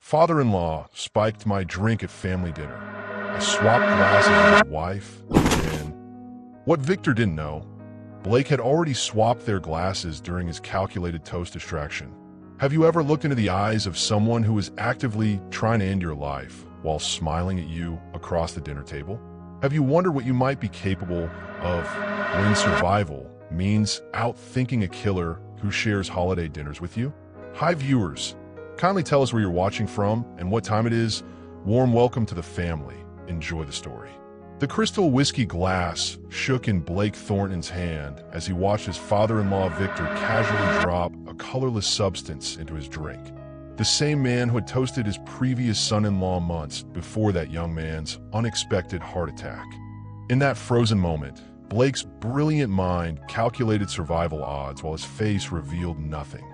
Father-in-law spiked my drink at family dinner. I swapped glasses with his wife, and what Victor didn't know, Blake had already swapped their glasses during his calculated toast distraction. Have you ever looked into the eyes of someone who is actively trying to end your life while smiling at you across the dinner table? Have you wondered what you might be capable of when survival means outthinking a killer who shares holiday dinners with you? Hi viewers, kindly tell us where you're watching from and what time it is. Warm welcome to the family. Enjoy the story. The crystal whiskey glass shook in Blake Thornton's hand as he watched his father-in-law Victor casually drop a colorless substance into his drink. The same man who had toasted his previous son-in-law months before that young man's unexpected heart attack. In that frozen moment, Blake's brilliant mind calculated survival odds while his face revealed nothing.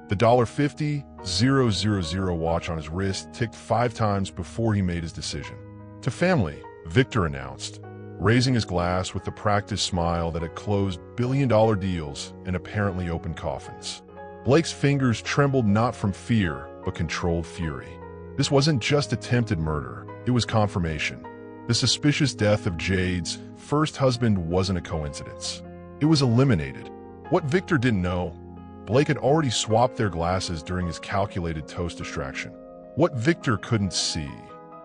The $50,000 watch on his wrist ticked 5 times before he made his decision. To family, Victor announced, raising his glass with the practiced smile that had closed billion-dollar deals and apparently opened coffins. Blake's fingers trembled not from fear, but controlled fury. This wasn't just attempted murder, it was confirmation. The suspicious death of Jade's first husband wasn't a coincidence. It was eliminated. What Victor didn't know, Blake had already swapped their glasses during his calculated toast distraction. What Victor couldn't see,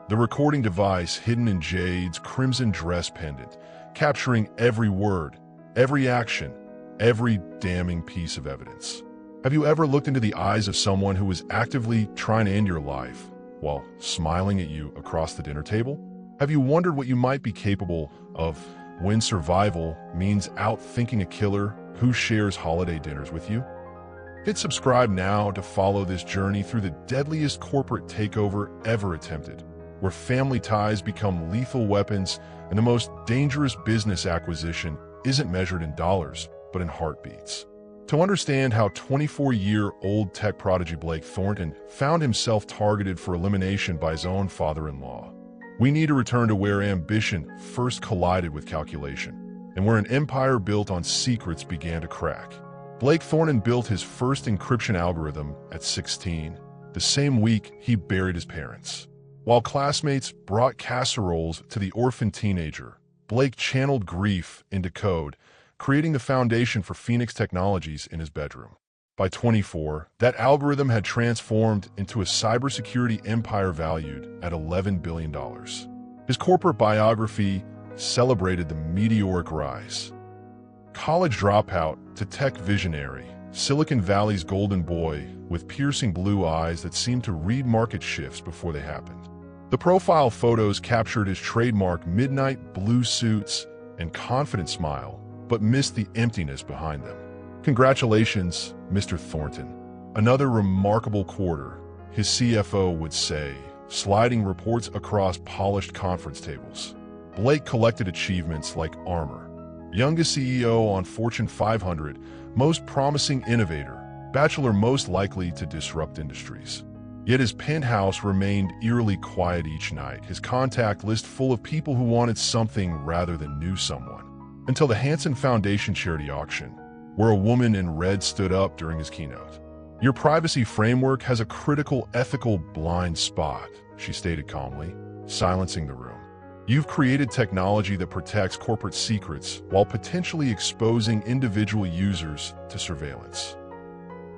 the recording device hidden in Jade's crimson dress pendant, capturing every word, every action, every damning piece of evidence. Have you ever looked into the eyes of someone who is actively trying to end your life while smiling at you across the dinner table? Have you wondered what you might be capable of when survival means outthinking a killer who shares holiday dinners with you? Hit subscribe now to follow this journey through the deadliest corporate takeover ever attempted, where family ties become lethal weapons and the most dangerous business acquisition isn't measured in dollars, but in heartbeats. To understand how 24-year-old tech prodigy Blake Thornton found himself targeted for elimination by his own father-in-law, we need to return to where ambition first collided with calculation, and where an empire built on secrets began to crack. Blake Thornton built his first encryption algorithm at 16, the same week he buried his parents. While classmates brought casseroles to the orphan teenager, Blake channeled grief into code, creating the foundation for Phoenix Technologies in his bedroom. By 24, that algorithm had transformed into a cybersecurity empire valued at $11 billion. His corporate biography celebrated the meteoric rise. College dropout to tech visionary, Silicon Valley's golden boy with piercing blue eyes that seemed to read market shifts before they happened. The profile photos captured his trademark midnight blue suits and confident smile, but missed the emptiness behind them. Congratulations, Mr. Thornton. Another remarkable quarter, his CFO would say, sliding reports across polished conference tables. Blake collected achievements like armor. Youngest CEO on Fortune 500, most promising innovator, bachelor most likely to disrupt industries. Yet his penthouse remained eerily quiet each night, his contact list full of people who wanted something rather than knew someone. Until the Hanson Foundation charity auction, where a woman in red stood up during his keynote. Your privacy framework has a critical ethical blind spot, she stated calmly, silencing the room. You've created technology that protects corporate secrets while potentially exposing individual users to surveillance.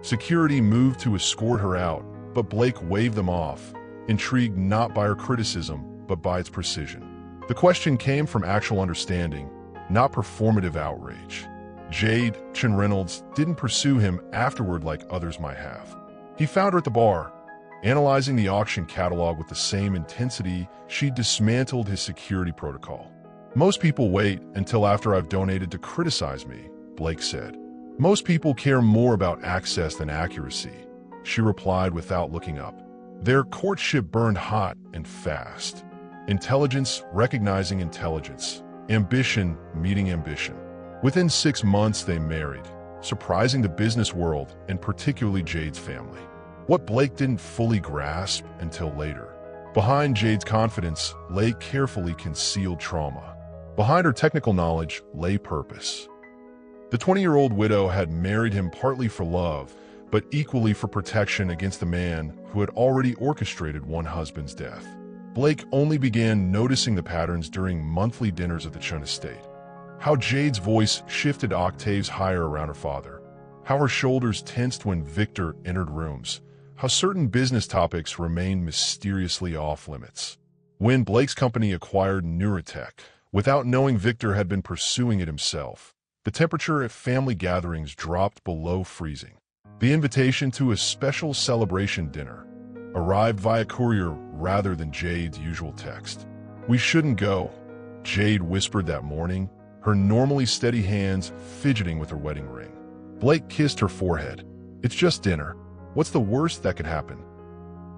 Security moved to escort her out, but Blake waved them off, intrigued not by her criticism, but by its precision. The question came from actual understanding, not performative outrage. Jade Chin Reynolds didn't pursue him afterward like others might have. He found her at the bar, analyzing the auction catalog with the same intensity she dismantled his security protocol. Most people wait until after I've donated to criticize me, Blake said. Most people care more about access than accuracy, she replied without looking up. Their courtship burned hot and fast. Intelligence recognizing intelligence. Ambition meeting ambition. Within 6 months, they married, surprising the business world and particularly Jade's family. What Blake didn't fully grasp until later. Behind Jade's confidence lay carefully concealed trauma. Behind her technical knowledge lay purpose. The 20-year-old widow had married him partly for love, but equally for protection against the man who had already orchestrated one husband's death. Blake only began noticing the patterns during monthly dinners at the Chun estate. How Jade's voice shifted octaves higher around her father. How her shoulders tensed when Victor entered rooms. How certain business topics remained mysteriously off-limits. When Blake's company acquired Neurotech, without knowing Victor had been pursuing it himself, the temperature at family gatherings dropped below freezing. The invitation to a special celebration dinner arrived via courier rather than Jade's usual text. "We shouldn't go," Jade whispered that morning, her normally steady hands fidgeting with her wedding ring. Blake kissed her forehead. "It's just dinner. What's the worst that could happen?"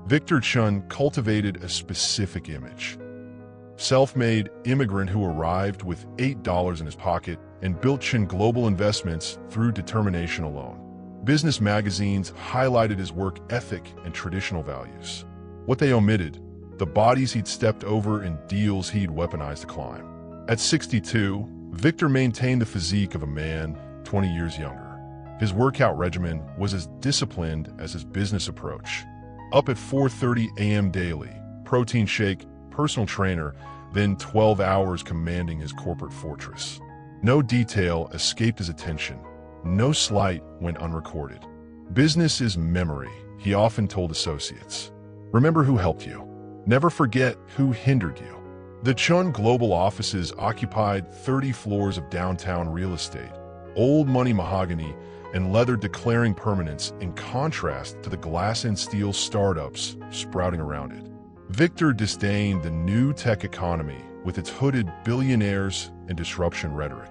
Victor Chun cultivated a specific image. Self-made immigrant who arrived with $8 in his pocket and built Chun Global Investments through determination alone. Business magazines highlighted his work ethic and traditional values. What they omitted, the bodies he'd stepped over and deals he'd weaponized to climb. At 62, Victor maintained the physique of a man 20 years younger. His workout regimen was as disciplined as his business approach. Up at 4:30 a.m. daily, protein shake, personal trainer, then 12 hours commanding his corporate fortress. No detail escaped his attention. No slight went unrecorded. "Business is memory," he often told associates. "Remember who helped you. Never forget who hindered you." The Chun Global offices occupied 30 floors of downtown real estate, old money mahogany and leather declaring permanence in contrast to the glass and steel startups sprouting around it. Victor disdained the new tech economy with its hooded billionaires and disruption rhetoric.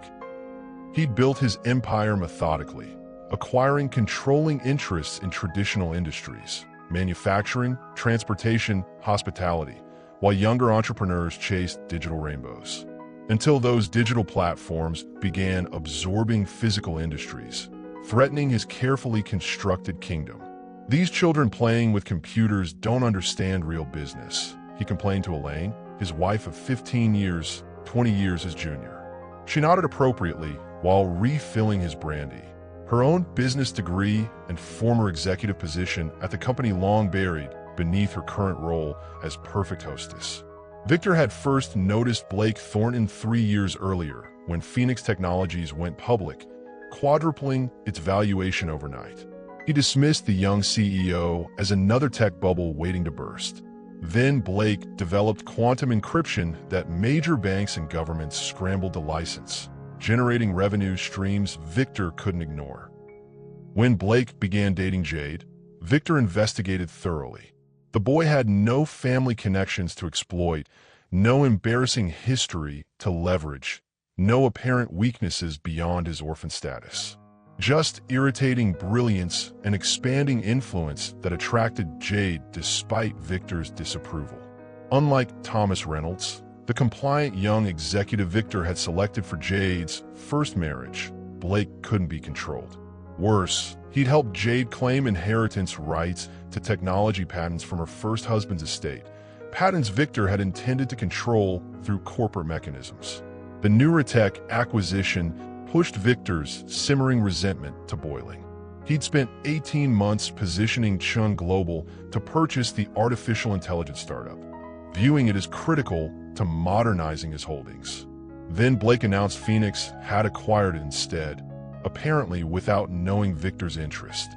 He'd built his empire methodically, acquiring controlling interests in traditional industries, manufacturing, transportation, hospitality, while younger entrepreneurs chased digital rainbows. Until those digital platforms began absorbing physical industries, threatening his carefully constructed kingdom. "These children playing with computers don't understand real business," he complained to Elaine, his wife of 15 years, 20 years his junior. She nodded appropriately while refilling his brandy. Her own business degree and former executive position at the company long buried beneath her current role as perfect hostess. Victor had first noticed Blake Thornton 3 years earlier when Phoenix Technologies went public, quadrupling its valuation overnight. He dismissed the young CEO as another tech bubble waiting to burst. Then Blake developed quantum encryption that major banks and governments scrambled to license, generating revenue streams Victor couldn't ignore. When Blake began dating Jade, Victor investigated thoroughly. The boy had no family connections to exploit, no embarrassing history to leverage, no apparent weaknesses beyond his orphan status. Just irritating brilliance and expanding influence that attracted Jade despite Victor's disapproval. Unlike Thomas Reynolds, the compliant young executive Victor had selected for Jade's first marriage, Blake couldn't be controlled. Worse, he'd helped Jade claim inheritance rights to technology patents from her first husband's estate, patents Victor had intended to control through corporate mechanisms. The Neurotech acquisition pushed Victor's simmering resentment to boiling. He'd spent 18 months positioning Chun Global to purchase the artificial intelligence startup, viewing it as critical to modernizing his holdings. Then Blake announced Phoenix had acquired it instead, apparently without knowing Victor's interest.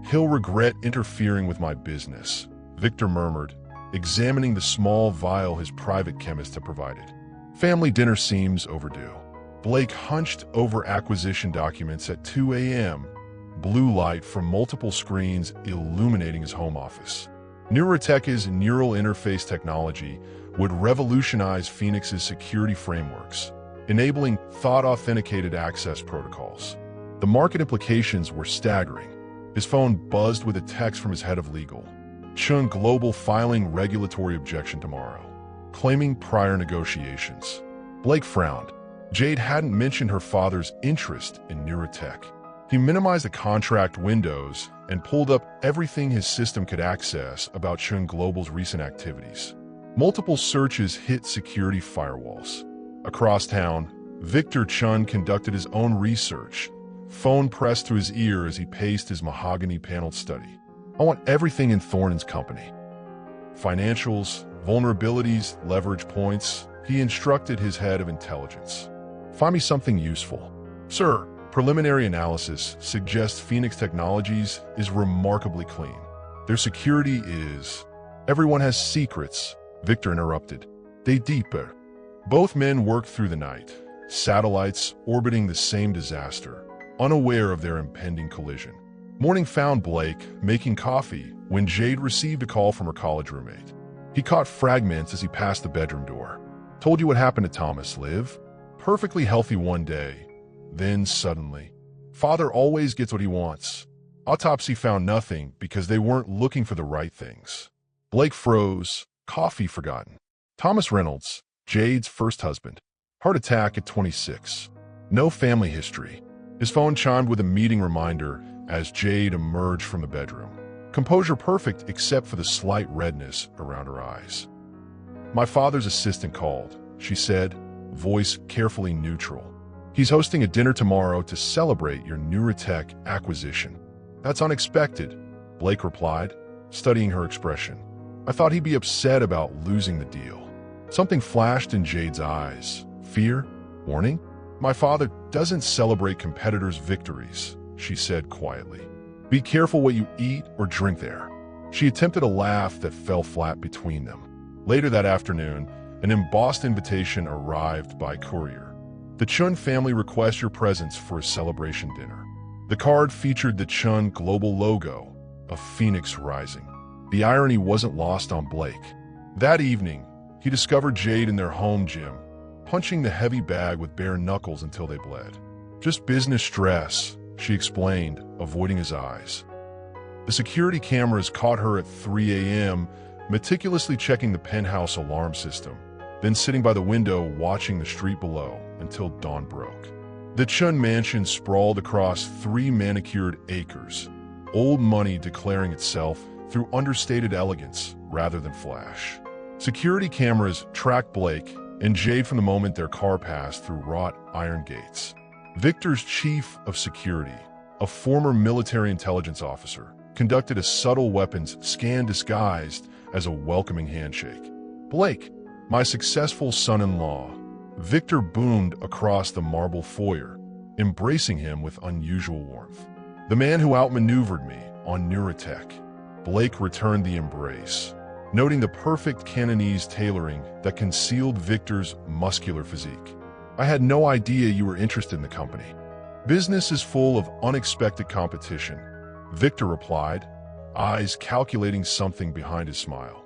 "He'll regret interfering with my business," Victor murmured, examining the small vial his private chemist had provided. "Family dinner seems overdue." Blake hunched over acquisition documents at 2 a.m., blue light from multiple screens illuminating his home office. Neurotech's neural interface technology would revolutionize Phoenix's security frameworks, enabling thought-authenticated access protocols. The market implications were staggering. His phone buzzed with a text from his head of legal. Chun Global filing regulatory objection tomorrow, claiming prior negotiations. Blake frowned. Jade hadn't mentioned her father's interest in Neurotech. He minimized the contract windows and pulled up everything his system could access about Chun Global's recent activities. Multiple searches hit security firewalls. Across town, Victor Chun conducted his own research, phone pressed to his ear as he paced his mahogany-paneled study. I want everything in Thornton's company. Financials, vulnerabilities, leverage points. He instructed his head of intelligence. Find me something useful. Sir, preliminary analysis suggests Phoenix Technologies is remarkably clean. Their security is... Everyone has secrets, Victor interrupted. They deeper. Both men worked through the night, satellites orbiting the same disaster, unaware of their impending collision. Morning found Blake making coffee when Jade received a call from her college roommate. He caught fragments as he passed the bedroom door. Told you what happened to Thomas, Liv? Perfectly healthy one day. Then suddenly, father always gets what he wants. Autopsy found nothing because they weren't looking for the right things. Blake froze, coffee forgotten. Thomas Reynolds, Jade's first husband. Heart attack at 26. No family history. His phone chimed with a meeting reminder as Jade emerged from the bedroom. Composure perfect except for the slight redness around her eyes. My father's assistant called, she said, voice carefully neutral. He's hosting a dinner tomorrow to celebrate your Neurotech acquisition. That's unexpected, Blake replied, studying her expression. I thought he'd be upset about losing the deal. Something flashed in Jade's eyes. Fear? Warning? My father doesn't celebrate competitors' victories, she said quietly. Be careful what you eat or drink there. She attempted a laugh that fell flat between them. Later that afternoon, an embossed invitation arrived by courier. The Chun family requests your presence for a celebration dinner. The card featured the Chun global logo, a phoenix rising. The irony wasn't lost on Blake. That evening, he discovered Jade in their home gym, punching the heavy bag with bare knuckles until they bled. Just business stress, she explained, avoiding his eyes. The security cameras caught her at 3 a.m., meticulously checking the penthouse alarm system, then sitting by the window watching the street below until dawn broke. The Chun mansion sprawled across 3 manicured acres, old money declaring itself through understated elegance rather than flash. Security cameras tracked Blake and Jade from the moment their car passed through wrought iron gates. Victor's chief of security, a former military intelligence officer, conducted a subtle weapons scan disguised as a welcoming handshake. Blake, my successful son-in-law. Victor boomed across the marble foyer, embracing him with unusual warmth. The man who outmaneuvered me on Neurotech. Blake returned the embrace, noting the perfect Cantonese tailoring that concealed Victor's muscular physique. I had no idea you were interested in the company. Business is full of unexpected competition, Victor replied, eyes calculating something behind his smile.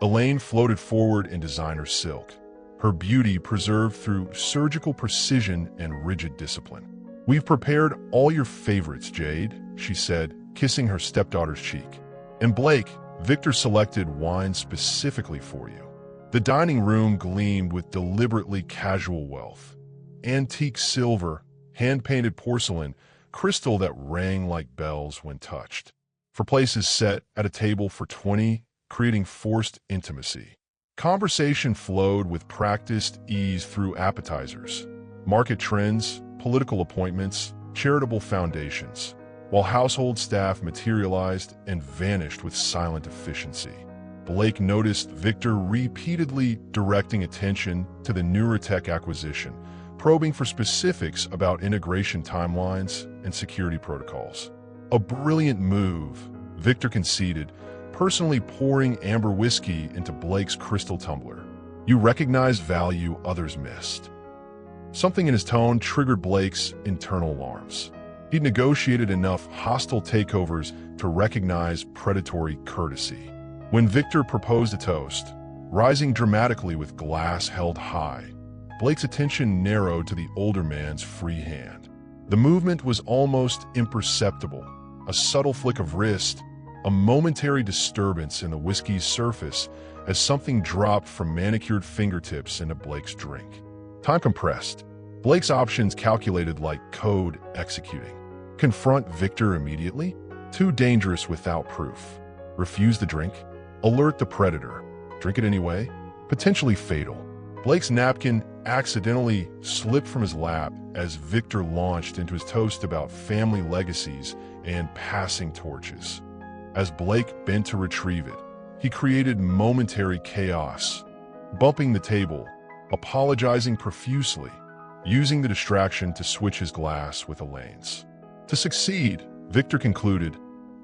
Elaine floated forward in designer silk, her beauty preserved through surgical precision and rigid discipline. We've prepared all your favorites, Jade, she said, kissing her stepdaughter's cheek. And Blake, Victor selected wine specifically for you. The dining room gleamed with deliberately casual wealth. Antique silver, hand-painted porcelain, crystal that rang like bells when touched. For places set at a table for 20, creating forced intimacy. Conversation flowed with practiced ease through appetizers, market trends, political appointments, charitable foundations, while household staff materialized and vanished with silent efficiency. Blake noticed Victor repeatedly directing attention to the Neurotech acquisition, probing for specifics about integration timelines and security protocols. A brilliant move, Victor conceded, personally pouring amber whiskey into Blake's crystal tumbler. You recognize value others missed. Something in his tone triggered Blake's internal alarms. He'd negotiated enough hostile takeovers to recognize predatory courtesy. When Victor proposed a toast, rising dramatically with glass held high, Blake's attention narrowed to the older man's free hand. The movement was almost imperceptible, a subtle flick of wrist, a momentary disturbance in the whiskey's surface as something dropped from manicured fingertips into Blake's drink. Time compressed. Blake's options calculated like code executing. Confront Victor immediately? Too dangerous without proof. Refuse the drink? Alert the predator. Drink it anyway? Potentially fatal. Blake's napkin accidentally slipped from his lap as Victor launched into his toast about family legacies and passing torches. As Blake bent to retrieve it, he created momentary chaos, bumping the table, apologizing profusely, using the distraction to switch his glass with Elaine's. To succeed, Victor concluded,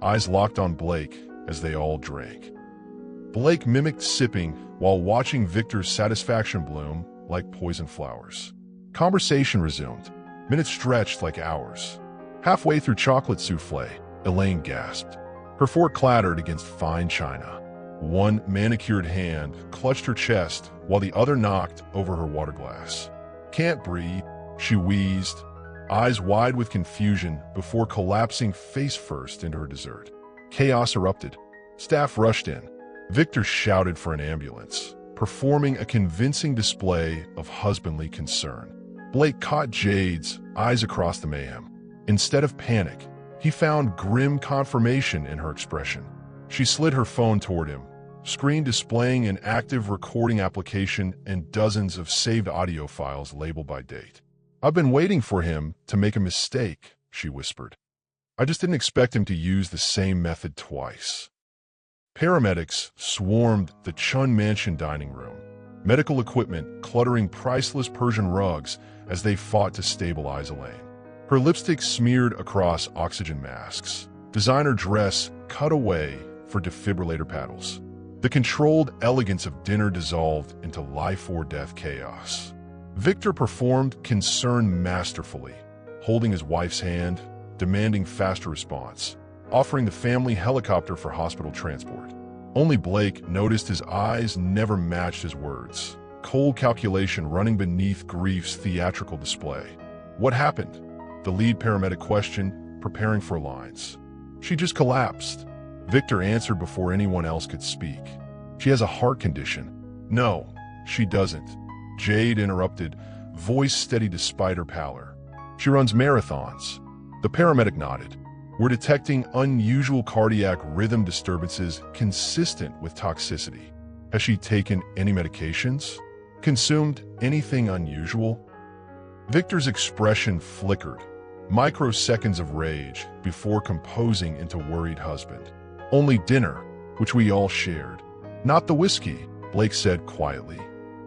eyes locked on Blake as they all drank. Blake mimicked sipping while watching Victor's satisfaction bloom like poison flowers. Conversation resumed. Minutes stretched like hours. Halfway through chocolate souffle, Elaine gasped. Her fork clattered against fine china. One manicured hand clutched her chest while the other knocked over her water glass. Can't breathe, she wheezed, eyes wide with confusion before collapsing face first into her dessert. Chaos erupted. Staff rushed in. Victor shouted for an ambulance, performing a convincing display of husbandly concern. Blake caught Jade's eyes across the mayhem. Instead of panic, he found grim confirmation in her expression. She slid her phone toward him, screen displaying an active recording application and dozens of saved audio files labeled by date. "I've been waiting for him to make a mistake," she whispered. "I just didn't expect him to use the same method twice." Paramedics swarmed the Chun Mansion dining room, medical equipment cluttering priceless Persian rugs as they fought to stabilize Elaine. Her lipstick smeared across oxygen masks, designer dress cut away for defibrillator paddles. The controlled elegance of dinner dissolved into life-or-death chaos. Victor performed concern masterfully, holding his wife's hand, demanding faster response, offering the family helicopter for hospital transport. Only Blake noticed his eyes never matched his words, cold calculation running beneath grief's theatrical display. "What happened?" the lead paramedic questioned, preparing for lines. "She just collapsed," Victor answered before anyone else could speak. "She has a heart condition." "No, she doesn't," Jade interrupted, voice steady despite her pallor. "She runs marathons." The paramedic nodded. "We're detecting unusual cardiac rhythm disturbances consistent with toxicity." "Has she taken any medications? Consumed anything unusual?" Victor's expression flickered, microseconds of rage before composing into worried husband. "Only dinner, which we all shared." "Not the whiskey," Blake said quietly.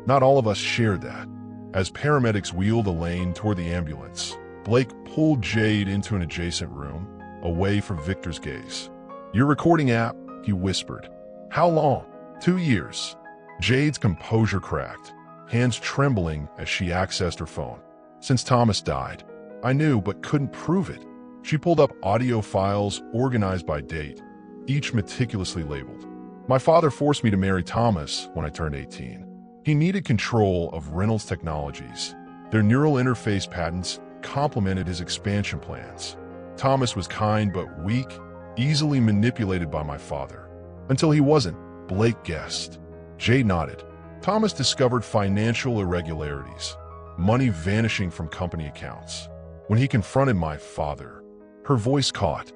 "Not all of us shared that." As paramedics wheeled Elaine toward the ambulance, Blake pulled Jade into an adjacent room, away from Victor's gaze. "Your recording app," he whispered. "How long?" 2 years. Jade's composure cracked, hands trembling as she accessed her phone. "Since Thomas died. I knew but couldn't prove it." She pulled up audio files organized by date, each meticulously labeled. "My father forced me to marry Thomas when I turned 18. He needed control of Reynolds Technologies. Their neural interface patents complemented his expansion plans. Thomas was kind but weak, easily manipulated by my father. Until he wasn't," Blake guessed. Jade nodded. "Thomas discovered financial irregularities, money vanishing from company accounts. When he confronted my father," her voice caught.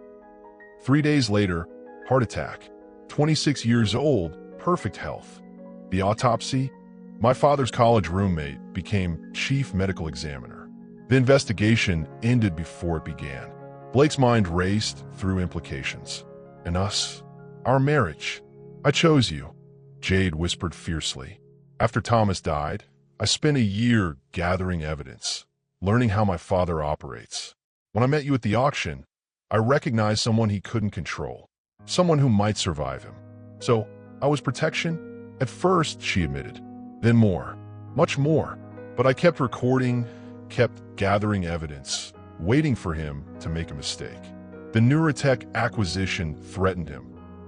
3 days later, heart attack. 26 years old, perfect health. The autopsy? My father's college roommate became chief medical examiner. The investigation ended before it began. Blake's mind raced through implications. "And us? Our marriage? I chose you," Jade whispered fiercely. "After Thomas died, I spent a year gathering evidence, learning how my father operates. When I met you at the auction, I recognized someone he couldn't control, someone who might survive him. So, I was protection? At first," she admitted. "Then more. Much more. But I kept recording, kept gathering evidence, waiting for him to make a mistake. The Neurotech acquisition threatened him,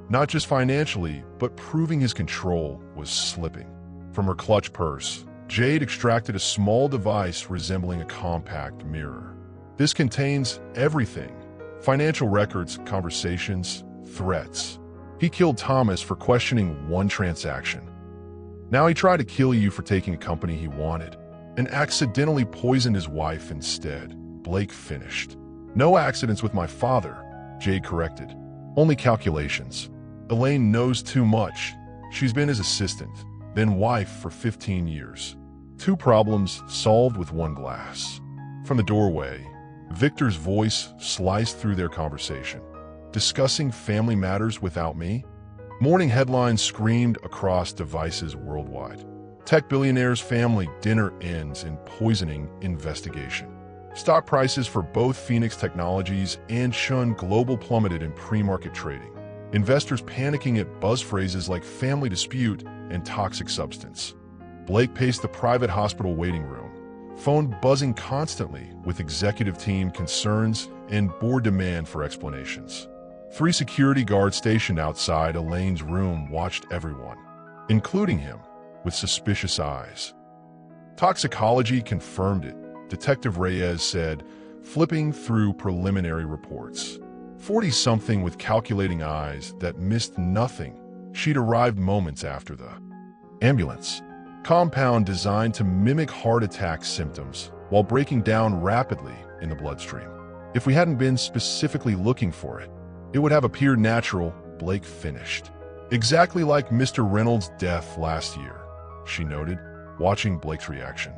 not just financially, but proving his control was slipping." From her clutch purse, Jade extracted a small device resembling a compact mirror. "This contains everything. Financial records, conversations, threats. He killed Thomas for questioning one transaction. Now he tried to kill you for taking a company he wanted, and accidentally poisoned his wife instead," Blake finished. "No accidents with my father," Jade corrected. "Only calculations. Elaine knows too much. She's been his assistant, then wife for 15 years. Two problems solved with one glass. From the doorway, Victor's voice sliced through their conversation. Discussing family matters without me? Morning headlines screamed across devices worldwide. Tech billionaire's family dinner ends in poisoning investigation. Stock prices for both Phoenix Technologies and Chun Global plummeted in pre-market trading. Investors panicking at buzz phrases like family dispute and toxic substance. Blake paced the private hospital waiting room, phone buzzing constantly with executive team concerns and board demand for explanations. 3 security guards stationed outside Elaine's room watched everyone, including him, with suspicious eyes. Toxicology confirmed it, Detective Reyes said, flipping through preliminary reports. 40-something with calculating eyes that missed nothing. She'd arrived moments after the ambulance. Compound designed to mimic heart attack symptoms while breaking down rapidly in the bloodstream. If we hadn't been specifically looking for it, it would have appeared natural, Blake finished. Exactly like Mr. Reynolds' death last year, she noted, watching Blake's reaction.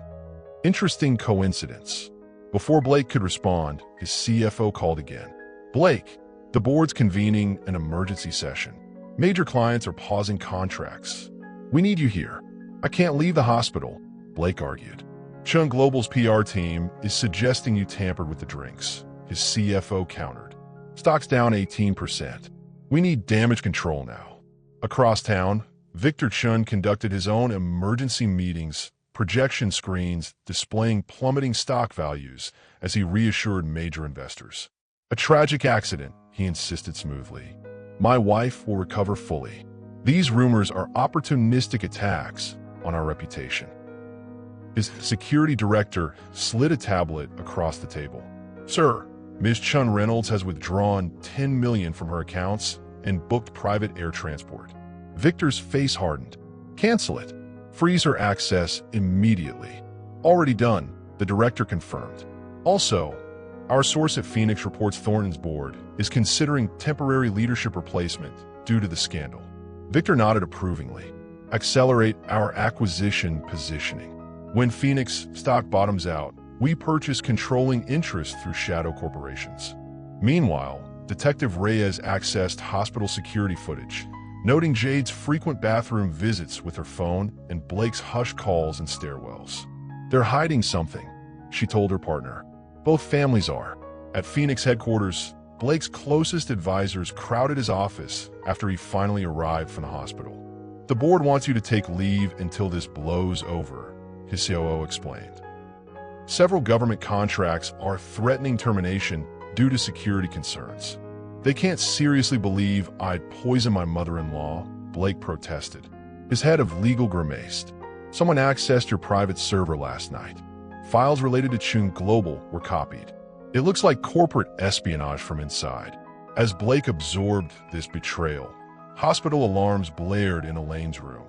Interesting coincidence. Before Blake could respond, his CFO called again. Blake, the board's convening an emergency session. Major clients are pausing contracts. We need you here. I can't leave the hospital, Blake argued. Chun Global's PR team is suggesting you tampered with the drinks, his CFO countered. Stock's down 18%. We need damage control now. Across town, Victor Chun conducted his own emergency meetings, projection screens displaying plummeting stock values as he reassured major investors. A tragic accident, he insisted smoothly. My wife will recover fully. These rumors are opportunistic attacks on our reputation. His security director slid a tablet across the table. Sir, Ms. Chun Reynolds has withdrawn $10 million from her accounts and booked private air transport. Victor's face hardened. Cancel it. Freeze her access immediately. Already done, the director confirmed. Also, our source at Phoenix reports Thornton's board is considering temporary leadership replacement due to the scandal. Victor nodded approvingly. Accelerate our acquisition positioning. When Phoenix stock bottoms out, we purchase controlling interest through shadow corporations. Meanwhile, Detective Reyes accessed hospital security footage, noting Jade's frequent bathroom visits with her phone and Blake's hushed calls and stairwells. They're hiding something, she told her partner. Both families are. At Phoenix headquarters, Blake's closest advisors crowded his office after he finally arrived from the hospital. The board wants you to take leave until this blows over, his COO explained. Several government contracts are threatening termination due to security concerns. They can't seriously believe I'd poison my mother-in-law, Blake protested. His head of legal grimaced. Someone accessed your private server last night. Files related to Chun Global were copied. It looks like corporate espionage from inside. As Blake absorbed this betrayal, hospital alarms blared in Elaine's room,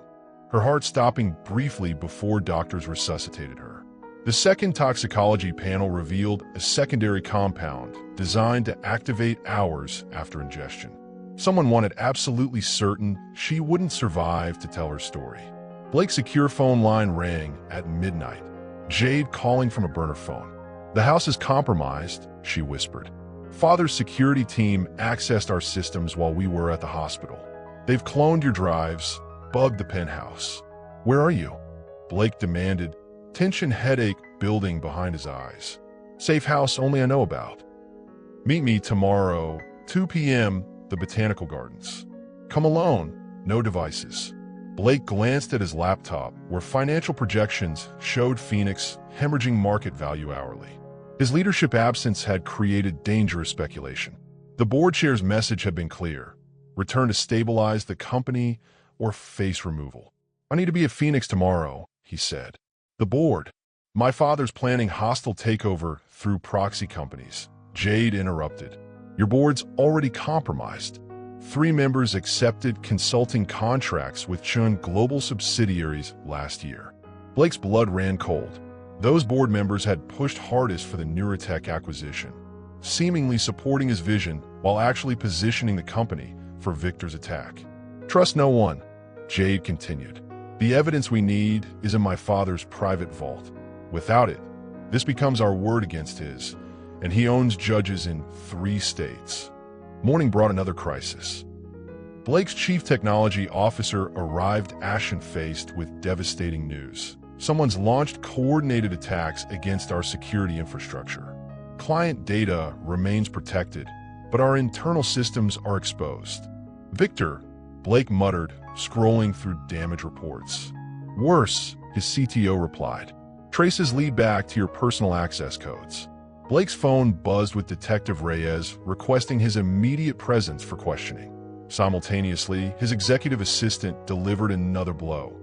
her heart stopping briefly before doctors resuscitated her. The second toxicology panel revealed a secondary compound designed to activate hours after ingestion. Someone wanted absolutely certain she wouldn't survive to tell her story. Blake's secure phone line rang at midnight. Jade calling from a burner phone. The house is compromised, she whispered. Father's security team accessed our systems while we were at the hospital. They've cloned your drives, bugged the penthouse. Where are you? Blake demanded, tension headache building behind his eyes. Safe house only I know about. Meet me tomorrow, 2 p.m., the Botanical Gardens. Come alone, no devices. Blake glanced at his laptop, where financial projections showed Phoenix hemorrhaging market value hourly. His leadership absence had created dangerous speculation. The board chair's message had been clear. Return to stabilize the company or face removal. I need to be at Phoenix tomorrow, he said. The board. My father's planning hostile takeover through proxy companies. Jade interrupted. Your board's already compromised. 3 members accepted consulting contracts with Chun Global subsidiaries last year. Blake's blood ran cold. Those board members had pushed hardest for the Neurotech acquisition, seemingly supporting his vision while actually positioning the company for Victor's attack. Trust no one, Jade continued. The evidence we need is in my father's private vault. Without it, this becomes our word against his, and he owns judges in 3 states. Morning brought another crisis. Blake's chief technology officer arrived ashen-faced with devastating news. Someone's launched coordinated attacks against our security infrastructure. Client data remains protected, but our internal systems are exposed. Victor, Blake muttered, scrolling through damage reports. Worse, his CTO replied. Traces lead back to your personal access codes. Blake's phone buzzed with Detective Reyes, requesting his immediate presence for questioning. Simultaneously, his executive assistant delivered another blow.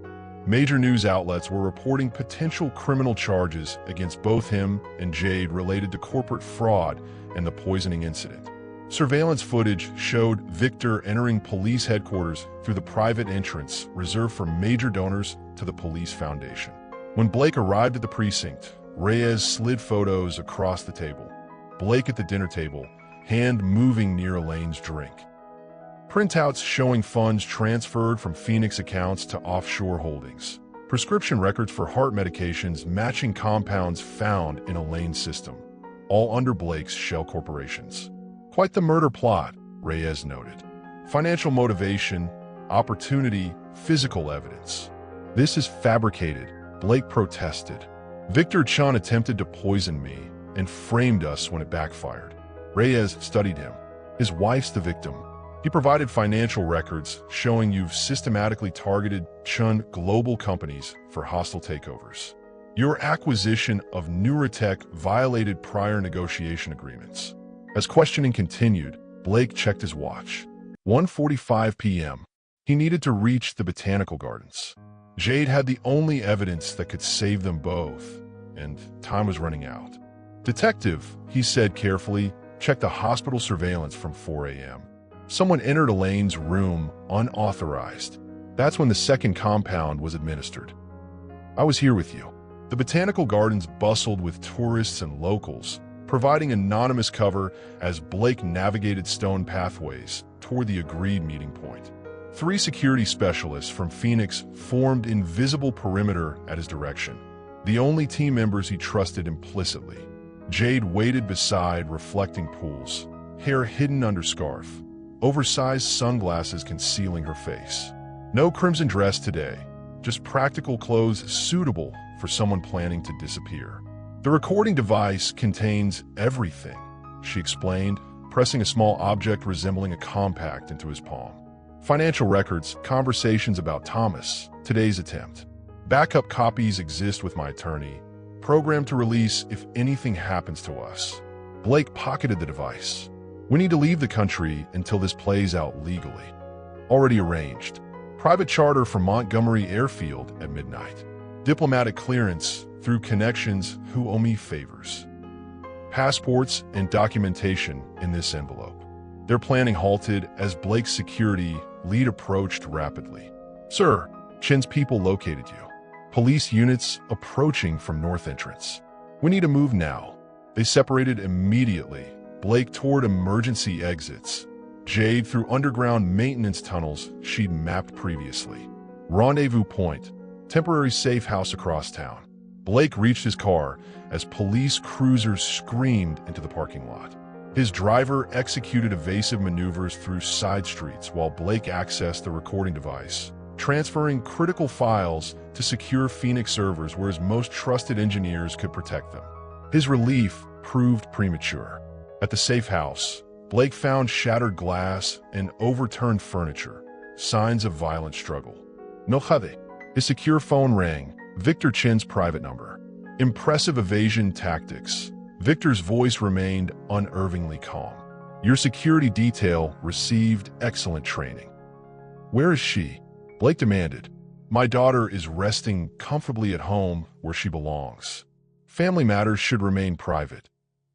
Major news outlets were reporting potential criminal charges against both him and Jade related to corporate fraud and the poisoning incident. Surveillance footage showed Victor entering police headquarters through the private entrance reserved for major donors to the police foundation. When Blake arrived at the precinct, Reyes slid photos across the table. Blake at the dinner table, hand moving near Elaine's drink. Printouts showing funds transferred from Phoenix accounts to offshore holdings. Prescription records for heart medications matching compounds found in Elaine's system, all under Blake's shell corporations. Quite the murder plot, Reyes noted. Financial motivation, opportunity, physical evidence. This is fabricated, Blake protested. Victor Chun attempted to poison me and framed us when it backfired. Reyes studied him. His wife's the victim. He provided financial records showing you've systematically targeted Chun global companies for hostile takeovers. Your acquisition of Neuratech violated prior negotiation agreements. As questioning continued, Blake checked his watch. 1:45 p.m. He needed to reach the botanical gardens. Jade had the only evidence that could save them both, and time was running out. Detective, he said carefully, check the hospital surveillance from 4 a.m. Someone entered Elaine's room unauthorized. That's when the second compound was administered. I was here with you. The botanical gardens bustled with tourists and locals, providing anonymous cover as Blake navigated stone pathways toward the agreed meeting point. 3 security specialists from Phoenix formed invisible perimeter at his direction, the only team members he trusted implicitly. Jade waited beside reflecting pools, hair hidden under scarf, oversized sunglasses concealing her face. No crimson dress today, just practical clothes suitable for someone planning to disappear. The recording device contains everything, she explained, pressing a small object resembling a compact into his palm. Financial records, conversations about Thomas, today's attempt. Backup copies exist with my attorney, programmed to release if anything happens to us. Blake pocketed the device. We need to leave the country until this plays out legally. Already arranged. Private charter from Montgomery Airfield at midnight. Diplomatic clearance through connections who owe me favors. Passports and documentation in this envelope. Their planning halted as Blake's security lead approached rapidly. Sir, Chin's people located you. Police units approaching from north entrance. We need to move now. They separated immediately. Blake toward emergency exits. Jade through underground maintenance tunnels she'd mapped previously. Rendezvous point. Temporary safe house across town. Blake reached his car as police cruisers screamed into the parking lot. His driver executed evasive maneuvers through side streets while Blake accessed the recording device, transferring critical files to secure Phoenix servers where his most trusted engineers could protect them. His relief proved premature. At the safe house, Blake found shattered glass and overturned furniture, signs of violent struggle. No jade. His secure phone rang, Victor Chin's private number. Impressive evasion tactics. Victor's voice remained unervingly calm. Your security detail received excellent training. Where is she? Blake demanded. My daughter is resting comfortably at home where she belongs. Family matters should remain private.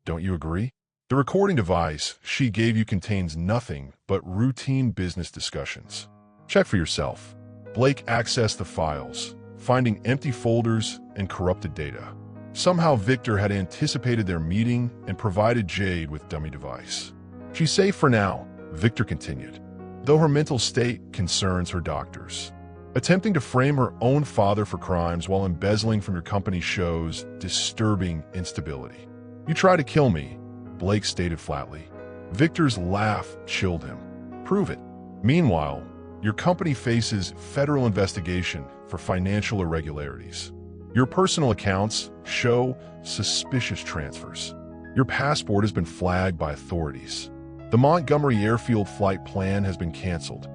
Don't you agree? The recording device she gave you contains nothing but routine business discussions. Check for yourself. Blake accessed the files, finding empty folders and corrupted data. Somehow Victor had anticipated their meeting and provided Jade with dummy device. She's safe for now, Victor continued, though her mental state concerns her doctors. Attempting to frame her own father for crimes while embezzling from your company shows disturbing instability. You try to kill me, Blake stated flatly. Victor's laugh chilled him. Prove it. Meanwhile, your company faces federal investigation for financial irregularities. Your personal accounts show suspicious transfers. Your passport has been flagged by authorities. The Montgomery airfield flight plan has been canceled.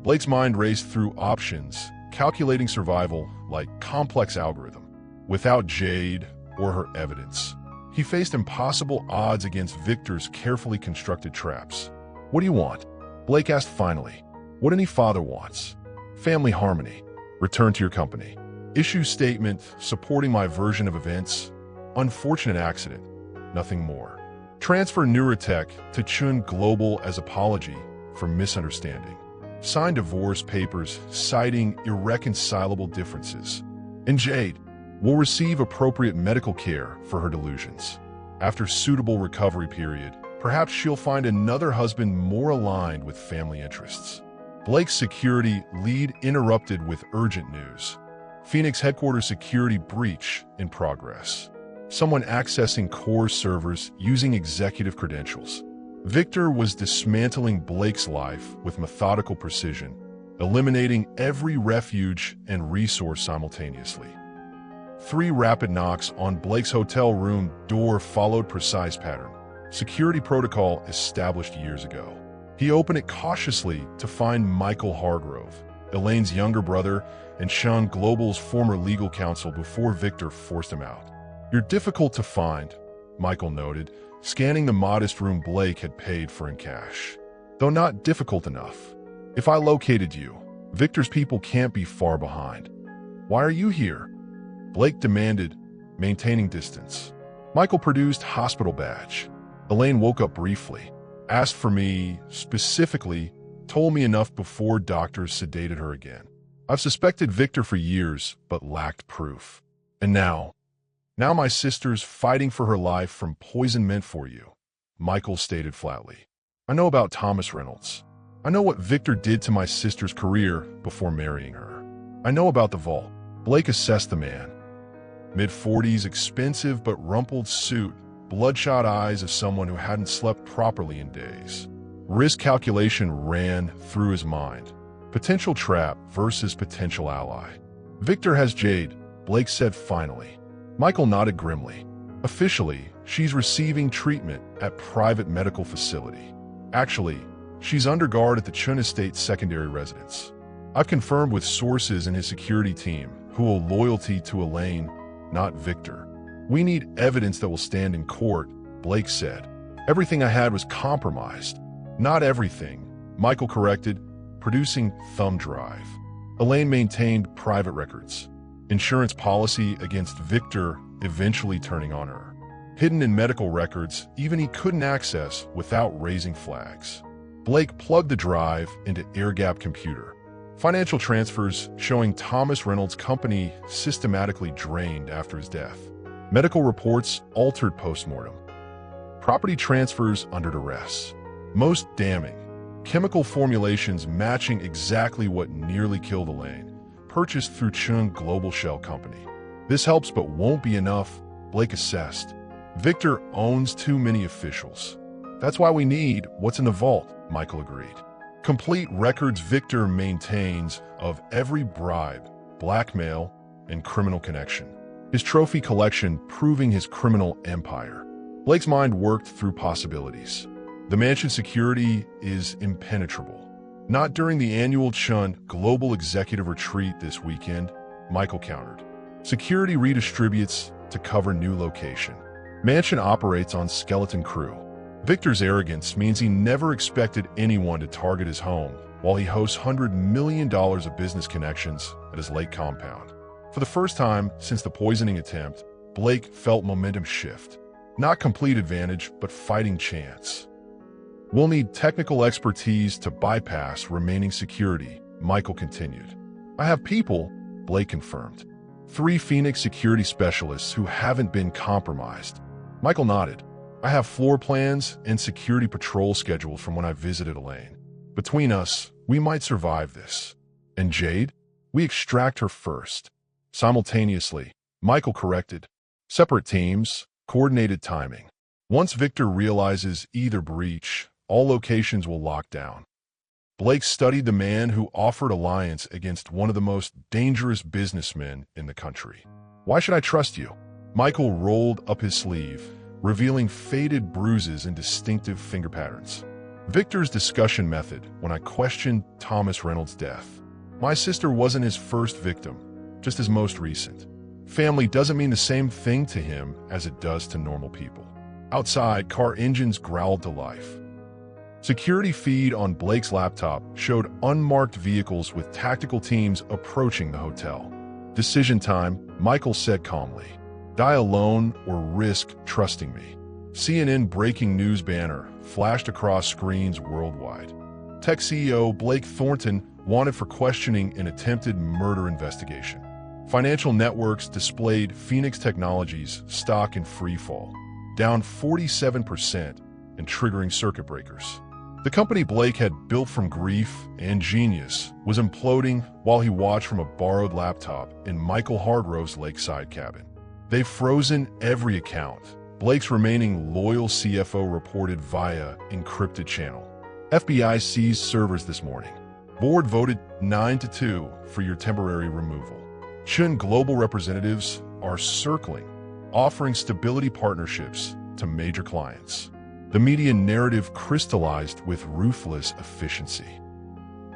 Blake's mind raced through options, calculating survival like complex algorithm. Without Jade or her evidence, he faced impossible odds against Victor's carefully constructed traps. What do you want? Blake asked finally. What any father wants. Family harmony. Return to your company. Issue statement supporting my version of events. Unfortunate accident. Nothing more. Transfer Neurotech to Chun Global as apology for misunderstanding. Sign divorce papers citing irreconcilable differences. And Jade will receive appropriate medical care for her delusions. After suitable recovery period, perhaps she'll find another husband more aligned with family interests. Blake's security lead interrupted with urgent news. Phoenix headquarters security breach in progress. Someone accessing core servers using executive credentials. Victor was dismantling Blake's life with methodical precision, eliminating every refuge and resource simultaneously. 3 rapid knocks on Blake's hotel room door followed precise pattern. Security protocol established years ago. He opened it cautiously to find Michael Hargrove, Elaine's younger brother and Chun Global's former legal counsel before Victor forced him out. You're difficult to find, Michael noted, scanning the modest room Blake had paid for in cash. Though not difficult enough. If I located you, Victor's people can't be far behind. Why are you here? Blake demanded, maintaining distance. Michael produced hospital badge. Elaine woke up briefly, asked for me, specifically, told me enough before doctors sedated her again. I've suspected Victor for years, but lacked proof. And now my sister's fighting for her life from poison meant for you, Michael stated flatly. I know about Thomas Reynolds. I know what Victor did to my sister's career before marrying her. I know about the vault. Blake assessed the man. Mid-40s, expensive but rumpled suit, bloodshot eyes of someone who hadn't slept properly in days. Risk calculation ran through his mind. Potential trap versus potential ally. Victor has Jade, Blake said finally. Michael nodded grimly. Officially, she's receiving treatment at private medical facility. Actually, she's under guard at the Chun Estate secondary residence. I've confirmed with sources in his security team who owe loyalty to Elaine, not Victor. We need evidence that will stand in court, Blake said. Everything I had was compromised. Not everything, Michael corrected, producing thumb drive. Elaine maintained private records. Insurance policy against Victor eventually turning on her. Hidden in medical records, even he couldn't access without raising flags. Blake plugged the drive into air-gap computer. Financial transfers showing Thomas Reynolds' company systematically drained after his death. Medical reports altered post-mortem. Property transfers under duress. Most damning, chemical formulations matching exactly what nearly killed Elaine, purchased through Chun Global Shell Company. This helps but won't be enough, Blake assessed. Victor owns too many officials. That's why we need what's in the vault, Michael agreed. Complete records Victor maintains of every bribe, blackmail, and criminal connection. His trophy collection proving his criminal empire. Blake's mind worked through possibilities. The mansion's security is impenetrable. Not during the annual Chun Global Executive Retreat this weekend, Michael countered. Security redistributes to cover new location. Mansion operates on skeleton crew. Victor's arrogance means he never expected anyone to target his home while he hosts $100 million of business connections at his lake compound. For the first time since the poisoning attempt, Blake felt momentum shift. Not complete advantage, but fighting chance. We'll need technical expertise to bypass remaining security, Michael continued. I have people, Blake confirmed. 3 Phoenix security specialists who haven't been compromised. Michael nodded. I have floor plans and security patrol scheduled from when I visited Elaine. Between us, we might survive this. And Jade? We extract her first. Simultaneously, Michael corrected. Separate teams, coordinated timing. Once Victor realizes either breach, all locations will lock down. Blake studied the man who offered alliance against one of the most dangerous businessmen in the country. Why should I trust you? Michael rolled up his sleeve, revealing faded bruises and distinctive finger patterns. Victor's discussion method when I questioned Thomas Reynolds' death. My sister wasn't his first victim, just his most recent. Family doesn't mean the same thing to him as it does to normal people. Outside, car engines growled to life. Security feed on Blake's laptop showed unmarked vehicles with tactical teams approaching the hotel. Decision time, Michael said calmly. Die alone or risk trusting me. CNN breaking news banner flashed across screens worldwide. Tech CEO Blake Thornton wanted for questioning an attempted murder investigation. Financial networks displayed Phoenix Technologies stock in free fall, down 47% and triggering circuit breakers. The company Blake had built from grief and genius was imploding while he watched from a borrowed laptop in Michael Hardrove's lakeside cabin. They've frozen every account, Blake's remaining loyal CFO reported via encrypted channel. FBI seized servers this morning. Board voted 9-2 for your temporary removal. Chun Global representatives are circling, offering stability partnerships to major clients. The media narrative crystallized with ruthless efficiency.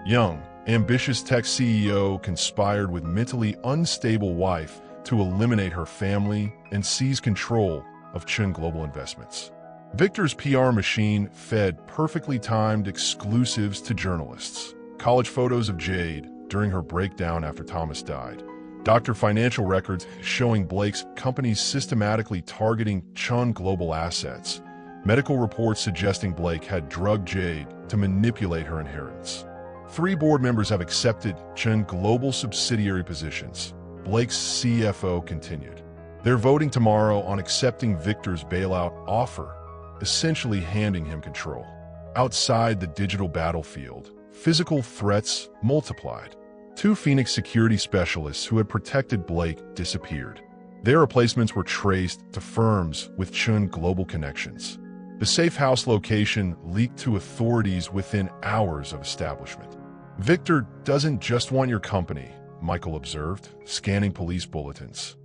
Young, ambitious tech CEO conspired with mentally unstable wife to eliminate her family and seize control of Chun Global Investments. Victor's PR machine fed perfectly timed exclusives to journalists. College photos of Jade during her breakdown after Thomas died. Doctor financial records showing Blake's companies systematically targeting Chun Global assets. Medical reports suggesting Blake had drugged Jade to manipulate her inheritance. 3 board members have accepted Chun Global subsidiary positions. Blake's CFO continued. They're voting tomorrow on accepting Victor's bailout offer, essentially handing him control. Outside the digital battlefield, physical threats multiplied. 2 Phoenix security specialists who had protected Blake disappeared. Their replacements were traced to firms with Chun Global connections. The safe house location leaked to authorities within hours of establishment. Victor doesn't just want your company, Michael observed, scanning police bulletins.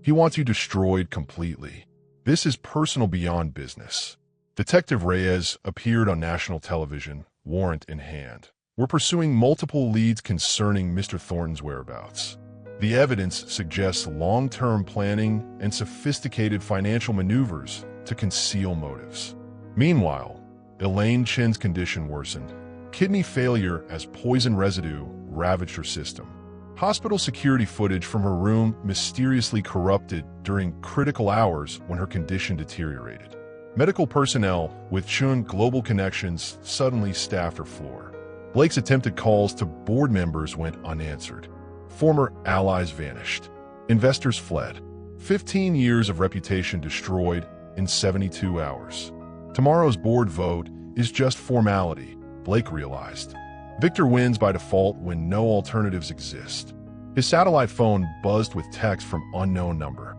He wants you destroyed completely. This is personal beyond business. Detective Reyes appeared on national television, warrant in hand. We're pursuing multiple leads concerning Mr. Thornton's whereabouts. The evidence suggests long-term planning and sophisticated financial maneuvers to conceal motives. Meanwhile, Elaine Chen's condition worsened. Kidney failure as poison residue ravaged her system. Hospital security footage from her room mysteriously corrupted during critical hours when her condition deteriorated. Medical personnel with Chun Global connections suddenly staffed her floor. Blake's attempted calls to board members went unanswered. Former allies vanished. Investors fled. 15 years of reputation destroyed in 72 hours. Tomorrow's board vote is just formality, Blake realized. Victor wins by default when no alternatives exist. His satellite phone buzzed with text from unknown number.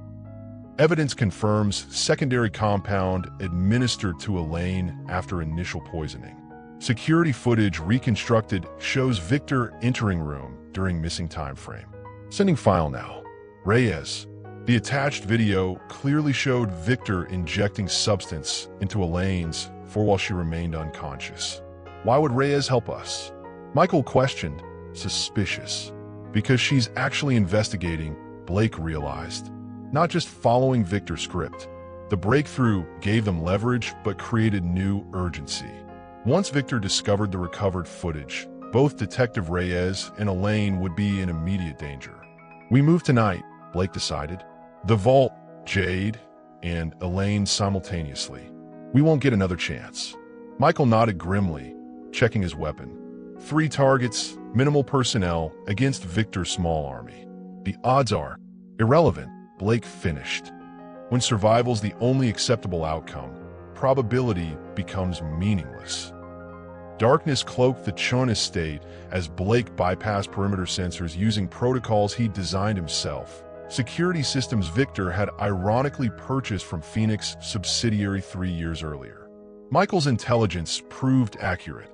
Evidence confirms secondary compound administered to Elaine after initial poisoning. Security footage reconstructed shows Victor entering room during missing time frame. Sending file now. Reyes. The attached video clearly showed Victor injecting substance into Elaine's while she remained unconscious. Why would Reyes help us? Michael questioned, suspicious. Because she's actually investigating, Blake realized. Not just following Victor's script. The breakthrough gave them leverage but created new urgency. Once Victor discovered the recovered footage, both Detective Reyes and Elaine would be in immediate danger. We move tonight, Blake decided. The vault, Jade, and Elaine simultaneously. We won't get another chance. Michael nodded grimly, checking his weapon. 3 targets, minimal personnel, against Victor's small army. The odds are irrelevant, Blake finished. When survival's the only acceptable outcome, probability becomes meaningless. Darkness cloaked the Chun estate as Blake bypassed perimeter sensors using protocols he'd designed himself. Security systems Victor had ironically purchased from Phoenix subsidiary 3 years earlier. Michael's intelligence proved accurate.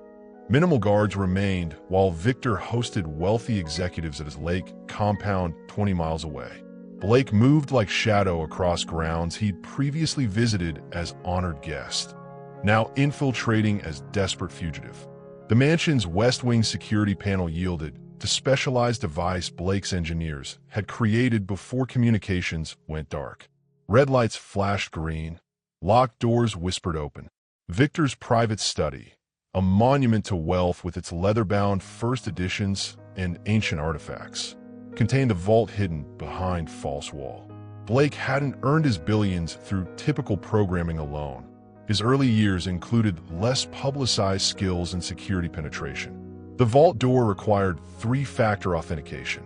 Minimal guards remained while Victor hosted wealthy executives at his lake compound 20 miles away. Blake moved like shadow across grounds he'd previously visited as honored guest, now infiltrating as desperate fugitive. The mansion's West Wing security panel yielded to specialized device Blake's engineers had created before communications went dark. Red lights flashed green, locked doors whispered open. Victor's private study, a monument to wealth with its leather-bound first editions and ancient artifacts, contained a vault hidden behind false wall. Blake hadn't earned his billions through typical programming alone. His early years included less publicized skills and security penetration. The vault door required 3-factor authentication: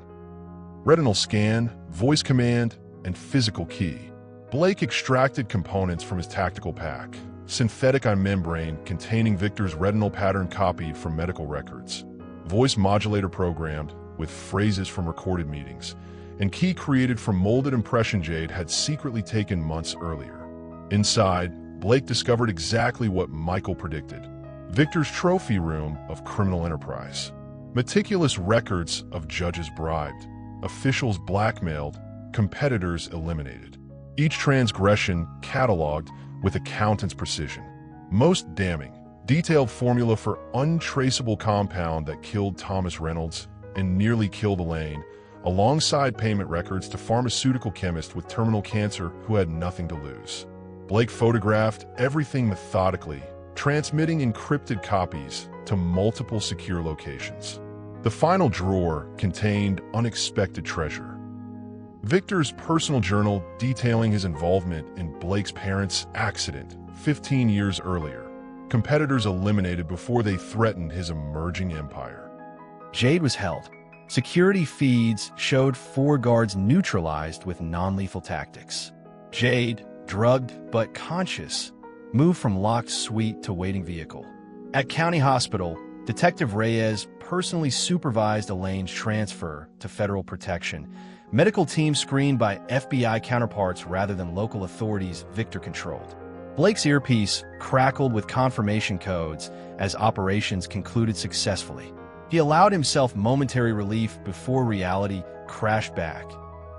retinal scan, voice command, and physical key. Blake extracted components from his tactical pack, synthetic eye membrane containing Victor's retinal pattern copied from medical records, voice modulator programmed with phrases from recorded meetings, and key created from molded impression jade had secretly taken months earlier. Inside, Blake discovered exactly what Michael predicted: Victor's trophy room of criminal enterprise. Meticulous records of judges bribed, officials blackmailed, competitors eliminated. Each transgression cataloged with accountant's precision. Most damning, detailed formula for untraceable compound that killed Thomas Reynolds and nearly killed Elaine, alongside payment records to pharmaceutical chemist with terminal cancer who had nothing to lose. Blake photographed everything methodically, transmitting encrypted copies to multiple secure locations. The final drawer contained unexpected treasure: Victor's personal journal detailing his involvement in Blake's parents' accident 15 years earlier, competitors eliminated before they threatened his emerging empire. Jade was held. Security feeds showed 4 guards neutralized with non-lethal tactics. Jade, drugged but conscious, moved from locked suite to waiting vehicle. At County Hospital, Detective Reyes personally supervised Elaine's transfer to federal protection. Medical teams screened by FBI counterparts rather than local authorities Victor controlled. Blake's earpiece crackled with confirmation codes as operations concluded successfully. He allowed himself momentary relief before reality crashed back.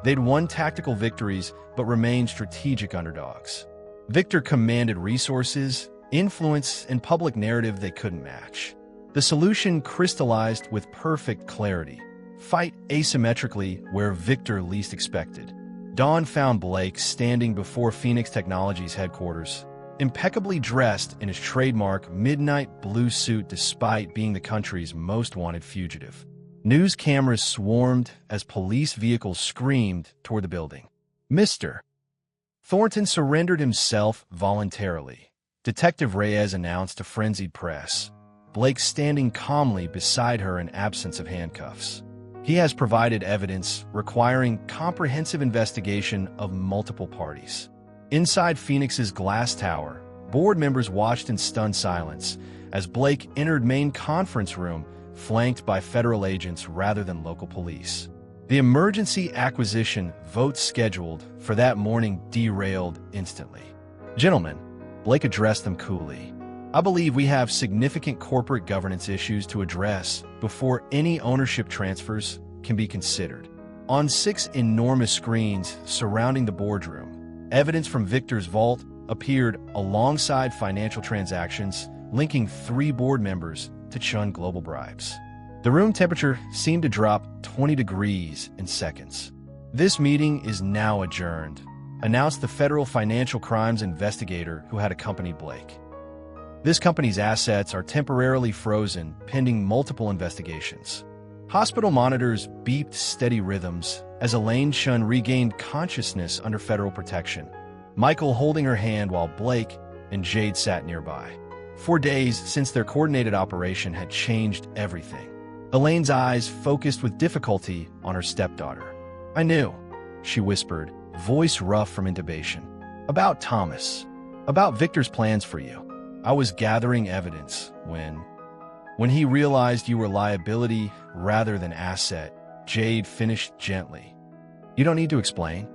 They'd won tactical victories but remained strategic underdogs. Victor commanded resources, influence, and public narrative they couldn't match. The solution crystallized with perfect clarity: fight asymmetrically where Victor least expected. Dawn found Blake standing before Phoenix Technologies headquarters, impeccably dressed in his trademark midnight blue suit despite being the country's most wanted fugitive. News cameras swarmed as police vehicles screamed toward the building. Mr. Thornton surrendered himself voluntarily, Detective Reyes announced to frenzied press, Blake standing calmly beside her in absence of handcuffs. He has provided evidence requiring comprehensive investigation of multiple parties. Inside Phoenix's glass tower, board members watched in stunned silence as Blake entered main conference room, flanked by federal agents rather than local police. The emergency acquisition vote scheduled for that morning derailed instantly. Gentlemen, Blake addressed them coolly, I believe we have significant corporate governance issues to address before any ownership transfers can be considered. On 6 enormous screens surrounding the boardroom, evidence from Victor's vault appeared alongside financial transactions linking 3 board members to Chun Global bribes. The room temperature seemed to drop 20 degrees in seconds. This meeting is now adjourned, announced the federal financial crimes investigator who had accompanied Blake. This company's assets are temporarily frozen pending multiple investigations. Hospital monitors beeped steady rhythms as Elaine Chun regained consciousness under federal protection, Michael holding her hand while Blake and Jade sat nearby. 4 days since their coordinated operation had changed everything. Elaine's eyes focused with difficulty on her stepdaughter. I knew, she whispered, voice rough from intubation. About Thomas. About Victor's plans for you. I was gathering evidence when... When he realized you were liability rather than asset, Jade finished gently. You don't need to explain.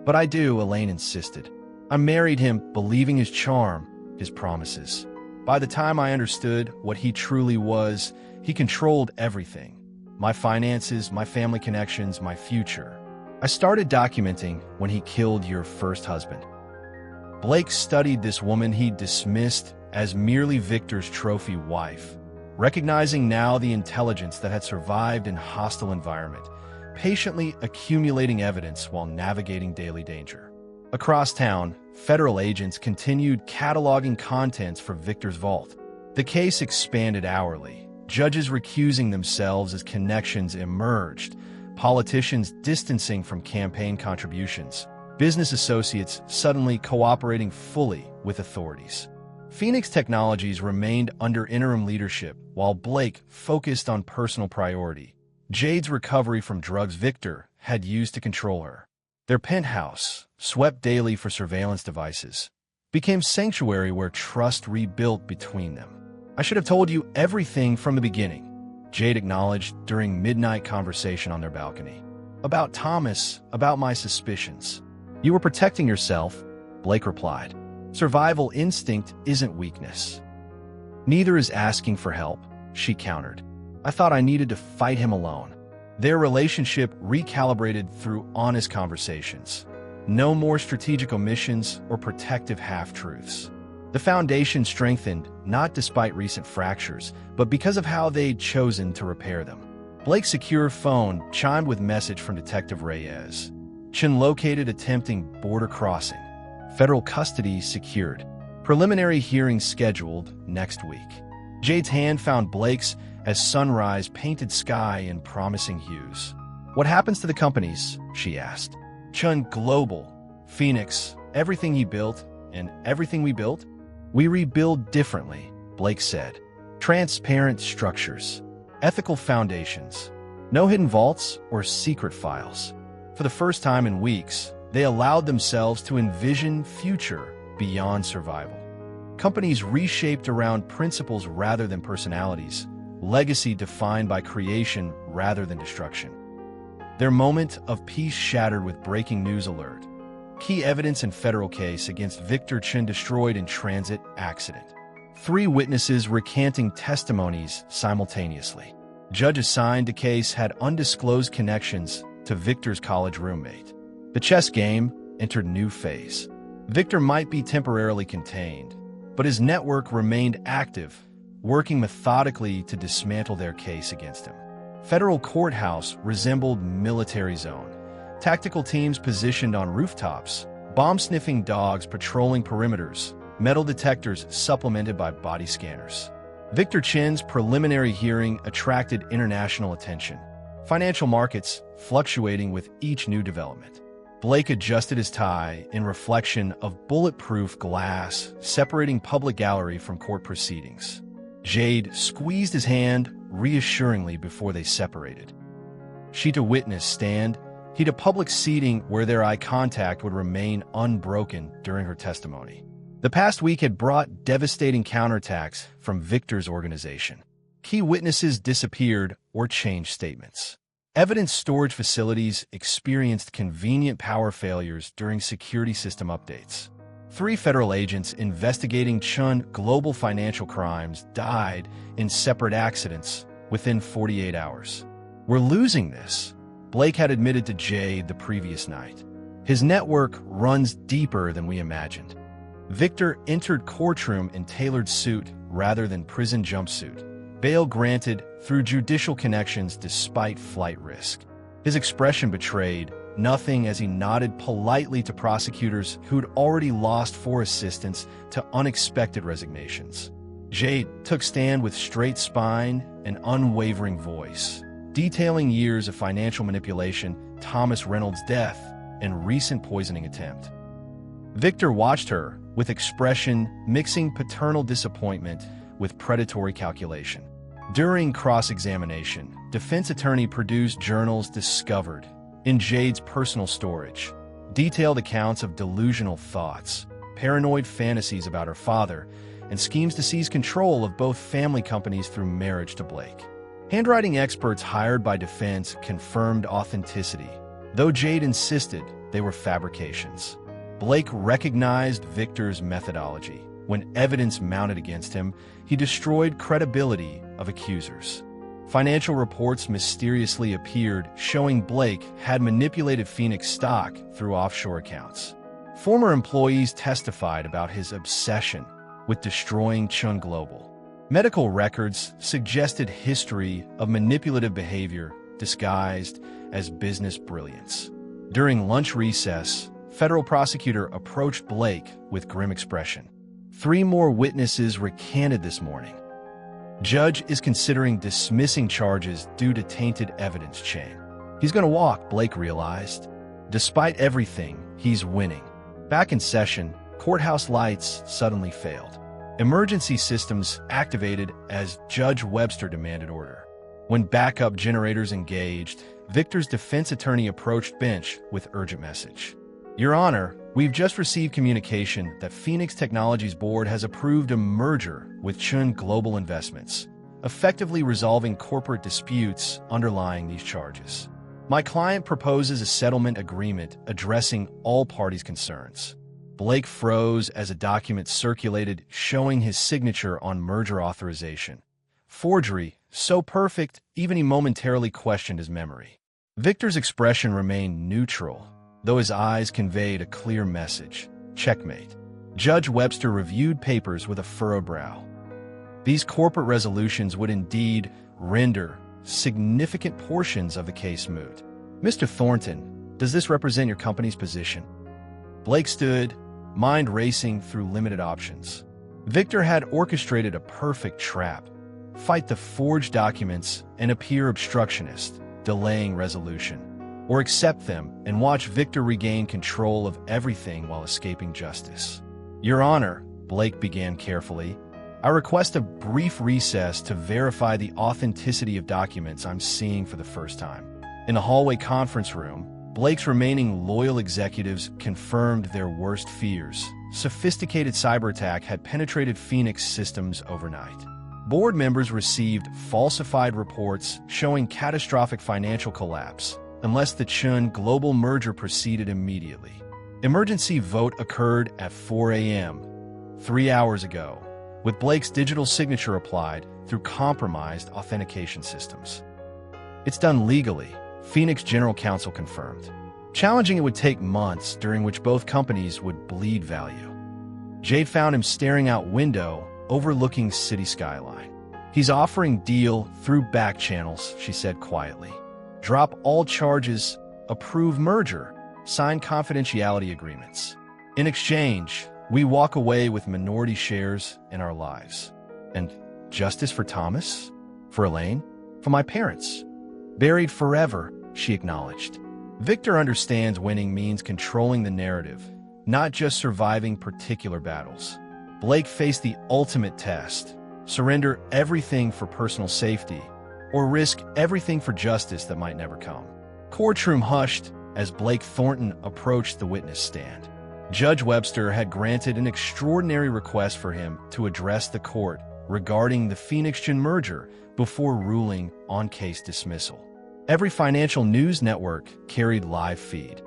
But I do, Elaine insisted. I married him believing his charm, his promises. By the time I understood what he truly was, he controlled everything. My finances, my family connections, my future. I started documenting when he killed your first husband. Blake studied this woman he dismissed as merely Victor's trophy wife, recognizing now the intelligence that had survived in hostile environment, patiently accumulating evidence while navigating daily danger. Across town, federal agents continued cataloging contents for Victor's vault. The case expanded hourly, judges recusing themselves as connections emerged, politicians distancing from campaign contributions, business associates suddenly cooperating fully with authorities. Phoenix Technologies remained under interim leadership while Blake focused on personal priority. Jade's recovery from drugs Victor had used to control her. Their penthouse, swept daily for surveillance devices, became sanctuary where trust rebuilt between them. I should have told you everything from the beginning, Jade acknowledged during midnight conversation on their balcony. About Thomas, about my suspicions. You were protecting yourself, Blake replied. Survival instinct isn't weakness. Neither is asking for help, she countered. I thought I needed to fight him alone. Their relationship recalibrated through honest conversations. No more strategic omissions or protective half-truths. The foundation strengthened, not despite recent fractures, but because of how they'd chosen to repair them. Blake's secure phone chimed with message from Detective Reyes. Chin located attempting border crossing. Federal custody secured. Preliminary hearing scheduled next week. Jade's hand found Blake's as sunrise painted sky in promising hues. What happens to the companies? She asked. Chun Global, Phoenix, everything he built, and everything we built? We rebuild differently, Blake said. Transparent structures, ethical foundations, no hidden vaults or secret files. For the first time in weeks, they allowed themselves to envision future beyond survival. Companies reshaped around principles rather than personalities, legacy defined by creation rather than destruction. Their moment of peace shattered with breaking news alert. Key evidence in federal case against Victor Chin destroyed in transit accident. 3 witnesses recanting testimonies simultaneously. Judge assigned to case had undisclosed connections to Victor's college roommate. The chess game entered new phase. Victor might be temporarily contained, but his network remained active, working methodically to dismantle their case against him. Federal courthouse resembled military zone. Tactical teams positioned on rooftops, bomb-sniffing dogs patrolling perimeters, metal detectors supplemented by body scanners. Victor Chin's preliminary hearing attracted international attention. Financial markets fluctuating with each new development. Blake adjusted his tie in reflection of bulletproof glass separating public gallery from court proceedings. Jade squeezed his hand reassuringly before they separated. She to witness stand, he to public seating where their eye contact would remain unbroken during her testimony. The past week had brought devastating counterattacks from Victor's organization. Key witnesses disappeared or changed statements. Evidence storage facilities experienced convenient power failures during security system updates. 3 federal agents investigating Chun global financial crimes died in separate accidents within 48 hours. We're losing this, Blake had admitted to Jade the previous night. His network runs deeper than we imagined. Victor entered courtroom in tailored suit rather than prison jumpsuit. Bail granted through judicial connections despite flight risk. His expression betrayed nothing as he nodded politely to prosecutors who'd already lost 4 assistants to unexpected resignations. Jade took stand with straight spine and unwavering voice, detailing years of financial manipulation, Thomas Reynolds' death, and recent poisoning attempt. Victor watched her with expression mixing paternal disappointment with predatory calculation. During cross-examination, defense attorney produced journals discovered in Jade's personal storage, detailed accounts of delusional thoughts, paranoid fantasies about her father, and schemes to seize control of both family companies through marriage to Blake. Handwriting experts hired by defense confirmed authenticity, though Jade insisted they were fabrications. Blake recognized Victor's methodology. When evidence mounted against him, he destroyed credibility of accusers. Financial reports mysteriously appeared showing Blake had manipulated Phoenix stock through offshore accounts. Former employees testified about his obsession with destroying Chun Global. Medical records suggested history of manipulative behavior disguised as business brilliance. During lunch recess, federal prosecutor approached Blake with grim expression. 3 more witnesses recanted this morning. Judge is considering dismissing charges due to tainted evidence chain. He's going to walk, Blake realized. Despite everything, he's winning. Back in session, courthouse lights suddenly failed. Emergency systems activated as Judge Webster demanded order. When backup generators engaged, Victor's defense attorney approached bench with urgent message. Your Honor, we've just received communication that Phoenix Technologies Board has approved a merger with Chun Global Investments, effectively resolving corporate disputes underlying these charges. My client proposes a settlement agreement addressing all parties' concerns. Blake froze as a document circulated showing his signature on merger authorization. Forgery, so perfect, even he momentarily questioned his memory. Victor's expression remained neutral, though his eyes conveyed a clear message. Checkmate. Judge Webster reviewed papers with a furrowed brow. These corporate resolutions would indeed render significant portions of the case moot. Mr. Thornton, does this represent your company's position? Blake stood, mind racing through limited options. Victor had orchestrated a perfect trap. Fight the forged documents and appear obstructionist, delaying resolution. Or accept them and watch Victor regain control of everything while escaping justice. Your Honor, Blake began carefully, I request a brief recess to verify the authenticity of documents I'm seeing for the first time. In the hallway conference room, Blake's remaining loyal executives confirmed their worst fears. Sophisticated cyber attack had penetrated Phoenix systems overnight. Board members received falsified reports showing catastrophic financial collapse unless the Chun Global merger proceeded immediately. Emergency vote occurred at 4 a.m., 3 hours ago, with Blake's digital signature applied through compromised authentication systems. It's done legally, Phoenix General Counsel confirmed. Challenging it would take months, during which both companies would bleed value. Jade found him staring out window, overlooking city skyline. He's offering deal through back channels, she said quietly. Drop all charges, approve merger, sign confidentiality agreements. In exchange, we walk away with minority shares in our lives. And justice for Thomas? For Elaine? For my parents? Buried forever, she acknowledged. Victor understands winning means controlling the narrative, not just surviving particular battles. Blake faced the ultimate test: surrender everything for personal safety, or risk everything for justice that might never come. Courtroom hushed as Blake Thornton approached the witness stand. Judge Webster had granted an extraordinary request for him to address the court regarding the Phoenix-Chun merger before ruling on case dismissal. Every financial news network carried live feed.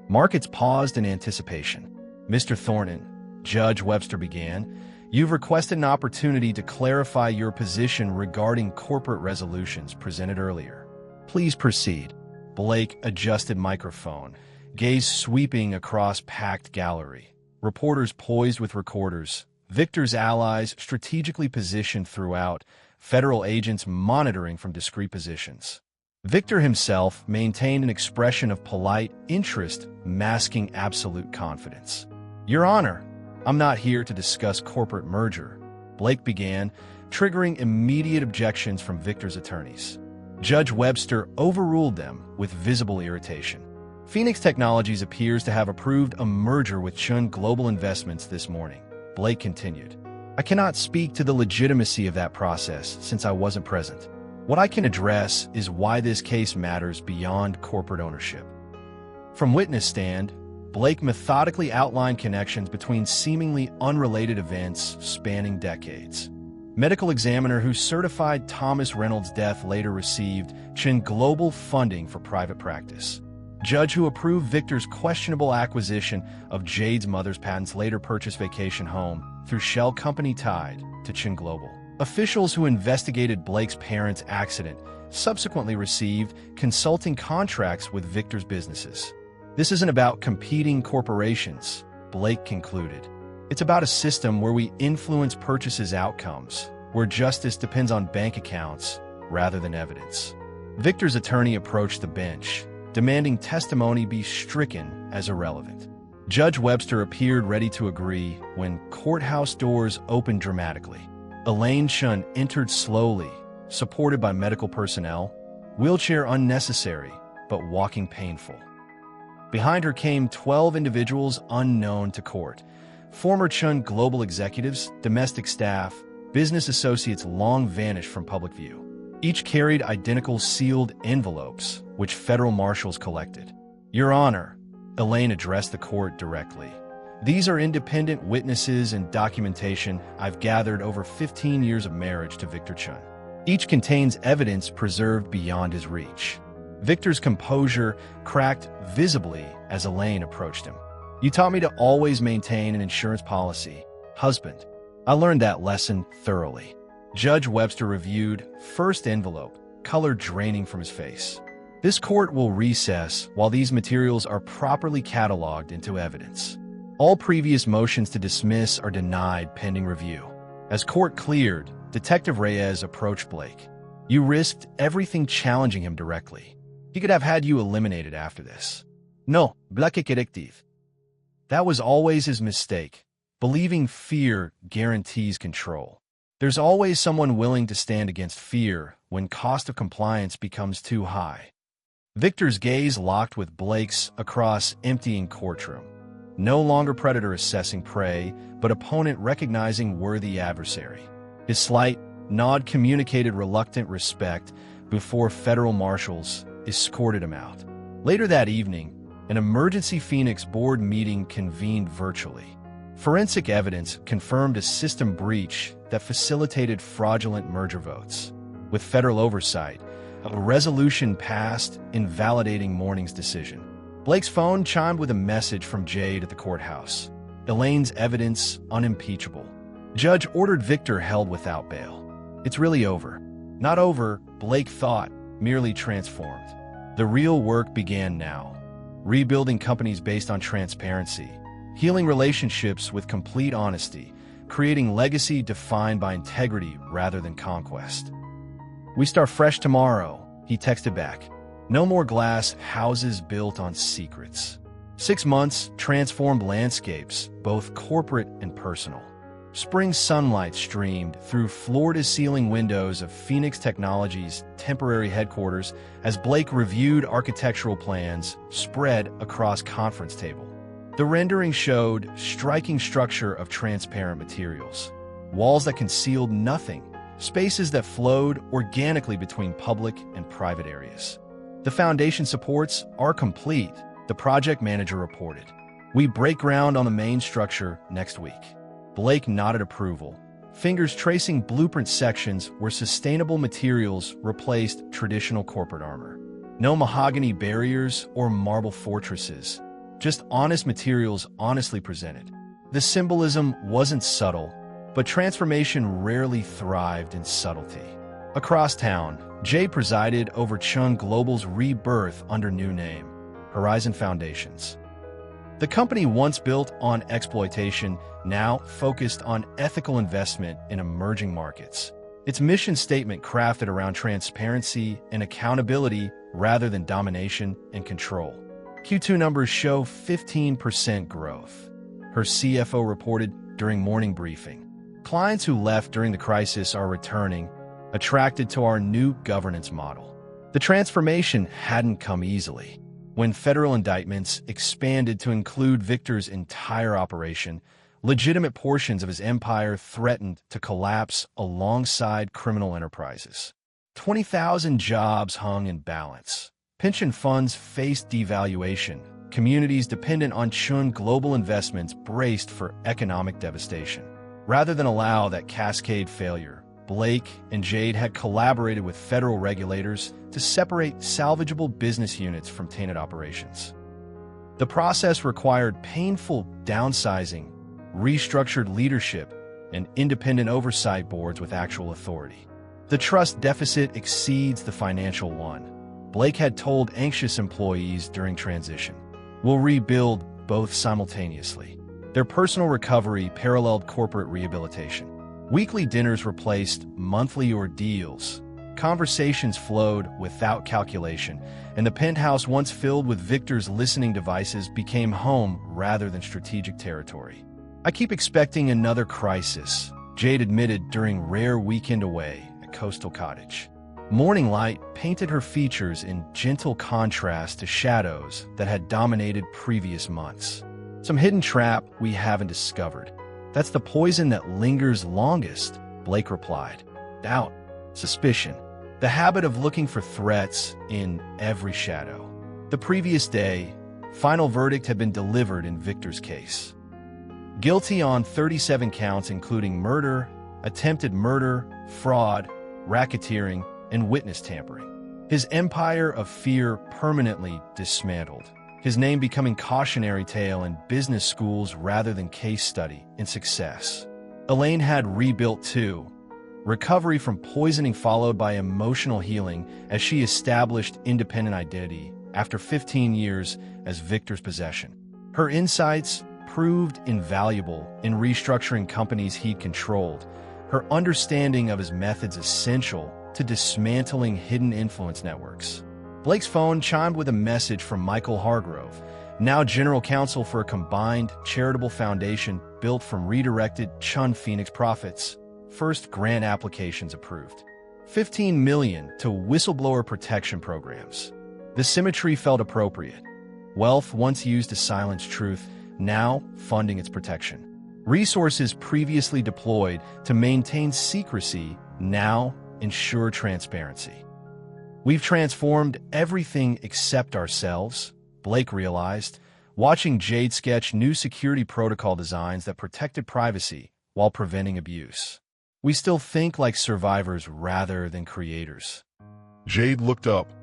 Markets paused in anticipation. Mr. Thornton, Judge Webster began, you've requested an opportunity to clarify your position regarding corporate resolutions presented earlier. Please proceed. Blake adjusted microphone, gaze sweeping across packed gallery. Reporters poised with recorders, Victor's allies strategically positioned throughout, federal agents monitoring from discreet positions. Victor himself maintained an expression of polite interest, masking absolute confidence. Your Honor, I'm not here to discuss corporate merger, Blake began, triggering immediate objections from Victor's attorneys. Judge Webster overruled them with visible irritation. Phoenix Technologies appears to have approved a merger with Chun Global Investments this morning, Blake continued. I cannot speak to the legitimacy of that process since I wasn't present. What I can address is why this case matters beyond corporate ownership. From witness stand, Blake methodically outlined connections between seemingly unrelated events spanning decades. Medical examiner who certified Thomas Reynolds' death later received Chin Global funding for private practice. Judge who approved Victor's questionable acquisition of Jade's mother's patents later purchased vacation home through shell company tied to Chin Global. Officials who investigated Blake's parents' accident subsequently received consulting contracts with Victor's businesses. This isn't about competing corporations, Blake concluded. It's about a system where we influence purchases' outcomes, where justice depends on bank accounts rather than evidence. Victor's attorney approached the bench, demanding testimony be stricken as irrelevant. Judge Webster appeared ready to agree when courthouse doors opened dramatically. Elaine Chun entered slowly, supported by medical personnel, wheelchair unnecessary, but walking painful. Behind her came 12 individuals unknown to court. Former Chun Global executives, domestic staff, business associates long vanished from public view. Each carried identical sealed envelopes, which federal marshals collected. "Your Honor," Elaine addressed the court directly. "These are independent witnesses and documentation I've gathered over 15 years of marriage to Victor Chun. Each contains evidence preserved beyond his reach." Victor's composure cracked visibly as Elaine approached him. "You taught me to always maintain an insurance policy, husband. I learned that lesson thoroughly." Judge Webster reviewed first envelope, color draining from his face. "This court will recess while these materials are properly cataloged into evidence. All previous motions to dismiss are denied pending review." As court cleared, Detective Reyes approached Blake. "You risked everything challenging him directly. He could have had you eliminated after this." "No, Blake directive." That was always his mistake, believing fear guarantees control. There's always someone willing to stand against fear when cost of compliance becomes too high. Victor's gaze locked with Blake's across emptying courtroom. No longer predator assessing prey, but opponent recognizing worthy adversary. His slight nod communicated reluctant respect before federal marshals escorted him out. Later that evening, an emergency Phoenix board meeting convened virtually. Forensic evidence confirmed a system breach that facilitated fraudulent merger votes. With federal oversight, a resolution passed invalidating Morning's decision. Blake's phone chimed with a message from Jade at the courthouse. Elaine's evidence unimpeachable. Judge ordered Victor held without bail. It's really over. Not over, Blake thought, merely transformed. The real work began now. Rebuilding companies based on transparency, healing relationships with complete honesty, creating legacy defined by integrity rather than conquest. "We start fresh tomorrow," he texted back. "No more glass houses built on secrets." 6 months transformed landscapes, both corporate and personal. Spring sunlight streamed through floor-to-ceiling windows of Phoenix Technologies' temporary headquarters as Blake reviewed architectural plans spread across conference table. The rendering showed striking structure of transparent materials, walls that concealed nothing, spaces that flowed organically between public and private areas. "The foundation supports are complete," the project manager reported. "We break ground on the main structure next week." Blake nodded approval, fingers tracing blueprint sections where sustainable materials replaced traditional corporate armor. No mahogany barriers or marble fortresses, just honest materials honestly presented. The symbolism wasn't subtle, but transformation rarely thrived in subtlety. Across town, Jay presided over Chun Global's rebirth under new name, Horizon Foundations. The company once built on exploitation, now focused on ethical investment in emerging markets. Its mission statement crafted around transparency and accountability rather than domination and control. Q2 numbers show 15% growth, her CFO reported during morning briefing. Clients who left during the crisis are returning, attracted to our new governance model. The transformation hadn't come easily. When federal indictments expanded to include Victor's entire operation, legitimate portions of his empire threatened to collapse alongside criminal enterprises. 20,000 jobs hung in balance. Pension funds faced devaluation, communities dependent on Chun global investments braced for economic devastation. Rather than allow that cascade failure, Blake and Jade had collaborated with federal regulators to separate salvageable business units from tainted operations. The process required painful downsizing, restructured leadership, and independent oversight boards with actual authority. The trust deficit exceeds the financial one. Blake had told anxious employees during transition, "We'll rebuild both simultaneously." Their personal recovery paralleled corporate rehabilitation. Weekly dinners replaced monthly ordeals. Conversations flowed without calculation, and the penthouse once filled with Victor's listening devices became home rather than strategic territory. "I keep expecting another crisis," Jade admitted during rare weekend away at Coastal Cottage. Morning light painted her features in gentle contrast to shadows that had dominated previous months. "Some hidden trap we haven't discovered. That's the poison that lingers longest," Blake replied. "Doubt, suspicion, the habit of looking for threats in every shadow." The previous day, final verdict had been delivered in Victor's case. Guilty on 37 counts including murder, attempted murder, fraud, racketeering, and witness tampering. His empire of fear permanently dismantled, his name becoming cautionary tale in business schools rather than case study in success. Elaine had rebuilt too. Recovery from poisoning followed by emotional healing as she established independent identity after 15 years as Victor's possession. Her insights proved invaluable in restructuring companies he'd controlled, her understanding of his methods essential to dismantling hidden influence networks. Blake's phone chimed with a message from Michael Hargrove, now general counsel for a combined charitable foundation built from redirected Chun Phoenix profits. First grant applications approved. $15 million to whistleblower protection programs. The symmetry felt appropriate. Wealth once used to silence truth, now funding its protection. Resources previously deployed to maintain secrecy, now ensure transparency. "We've transformed everything except ourselves," Blake realized, watching Jade sketch new security protocol designs that protected privacy while preventing abuse. "We still think like survivors rather than creators." Jade looked up,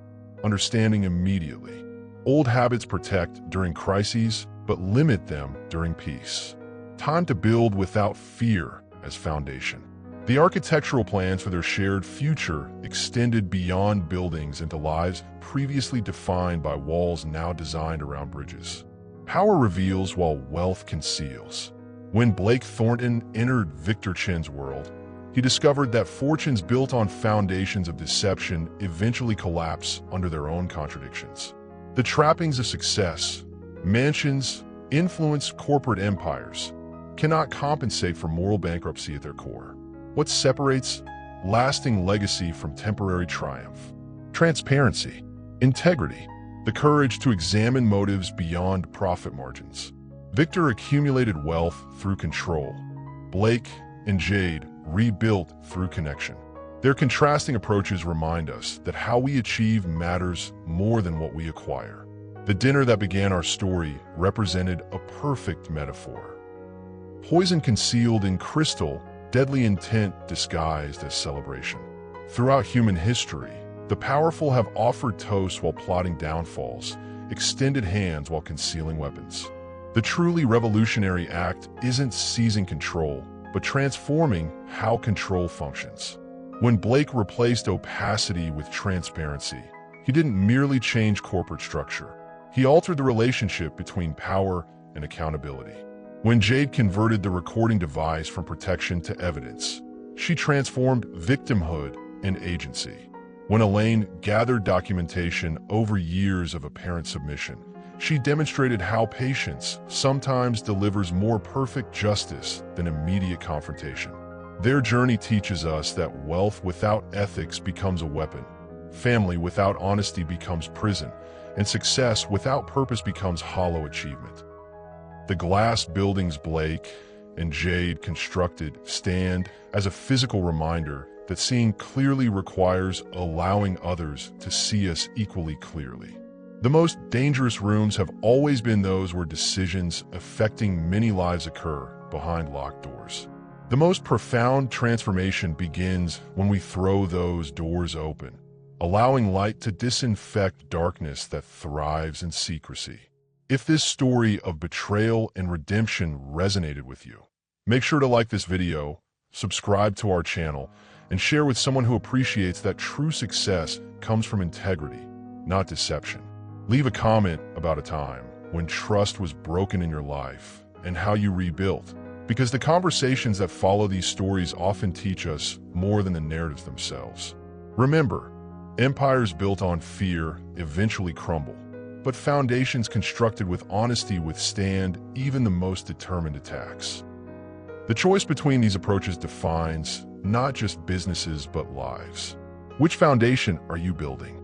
understanding immediately. Old habits protect during crises, but limit them during peace. Time to build without fear as foundation. The architectural plans for their shared future extended beyond buildings into lives previously defined by walls now designed around bridges. Power reveals while wealth conceals. When Blake Thornton entered Victor Chen's world, he discovered that fortunes built on foundations of deception eventually collapse under their own contradictions. The trappings of success, mansions, influence, corporate empires, cannot compensate for moral bankruptcy at their core. What separates lasting legacy from temporary triumph? Transparency, integrity, the courage to examine motives beyond profit margins. Victor accumulated wealth through control. Blake and Jade rebuilt through connection. Their contrasting approaches remind us that how we achieve matters more than what we acquire. The dinner that began our story represented a perfect metaphor. Poison concealed in crystal, deadly intent disguised as celebration. Throughout human history, the powerful have offered toast while plotting downfalls, extended hands while concealing weapons. The truly revolutionary act isn't seizing control, but transforming how control functions. When Blake replaced opacity with transparency, he didn't merely change corporate structure. He altered the relationship between power and accountability. When Jade converted the recording device from protection to evidence, she transformed victimhood and agency. When Elaine gathered documentation over years of apparent submission, she demonstrated how patience sometimes delivers more perfect justice than immediate confrontation. Their journey teaches us that wealth without ethics becomes a weapon, family without honesty becomes prison, and success without purpose becomes hollow achievement. The glass buildings Blake and Jade constructed stand as a physical reminder that seeing clearly requires allowing others to see us equally clearly. The most dangerous rooms have always been those where decisions affecting many lives occur behind locked doors. The most profound transformation begins when we throw those doors open, allowing light to disinfect darkness that thrives in secrecy. If this story of betrayal and redemption resonated with you, make sure to like this video, subscribe to our channel, and share with someone who appreciates that true success comes from integrity, not deception. Leave a comment about a time when trust was broken in your life and how you rebuilt, because the conversations that follow these stories often teach us more than the narratives themselves. Remember, empires built on fear eventually crumble, but foundations constructed with honesty withstand even the most determined attacks. The choice between these approaches defines not just businesses but lives. Which foundation are you building?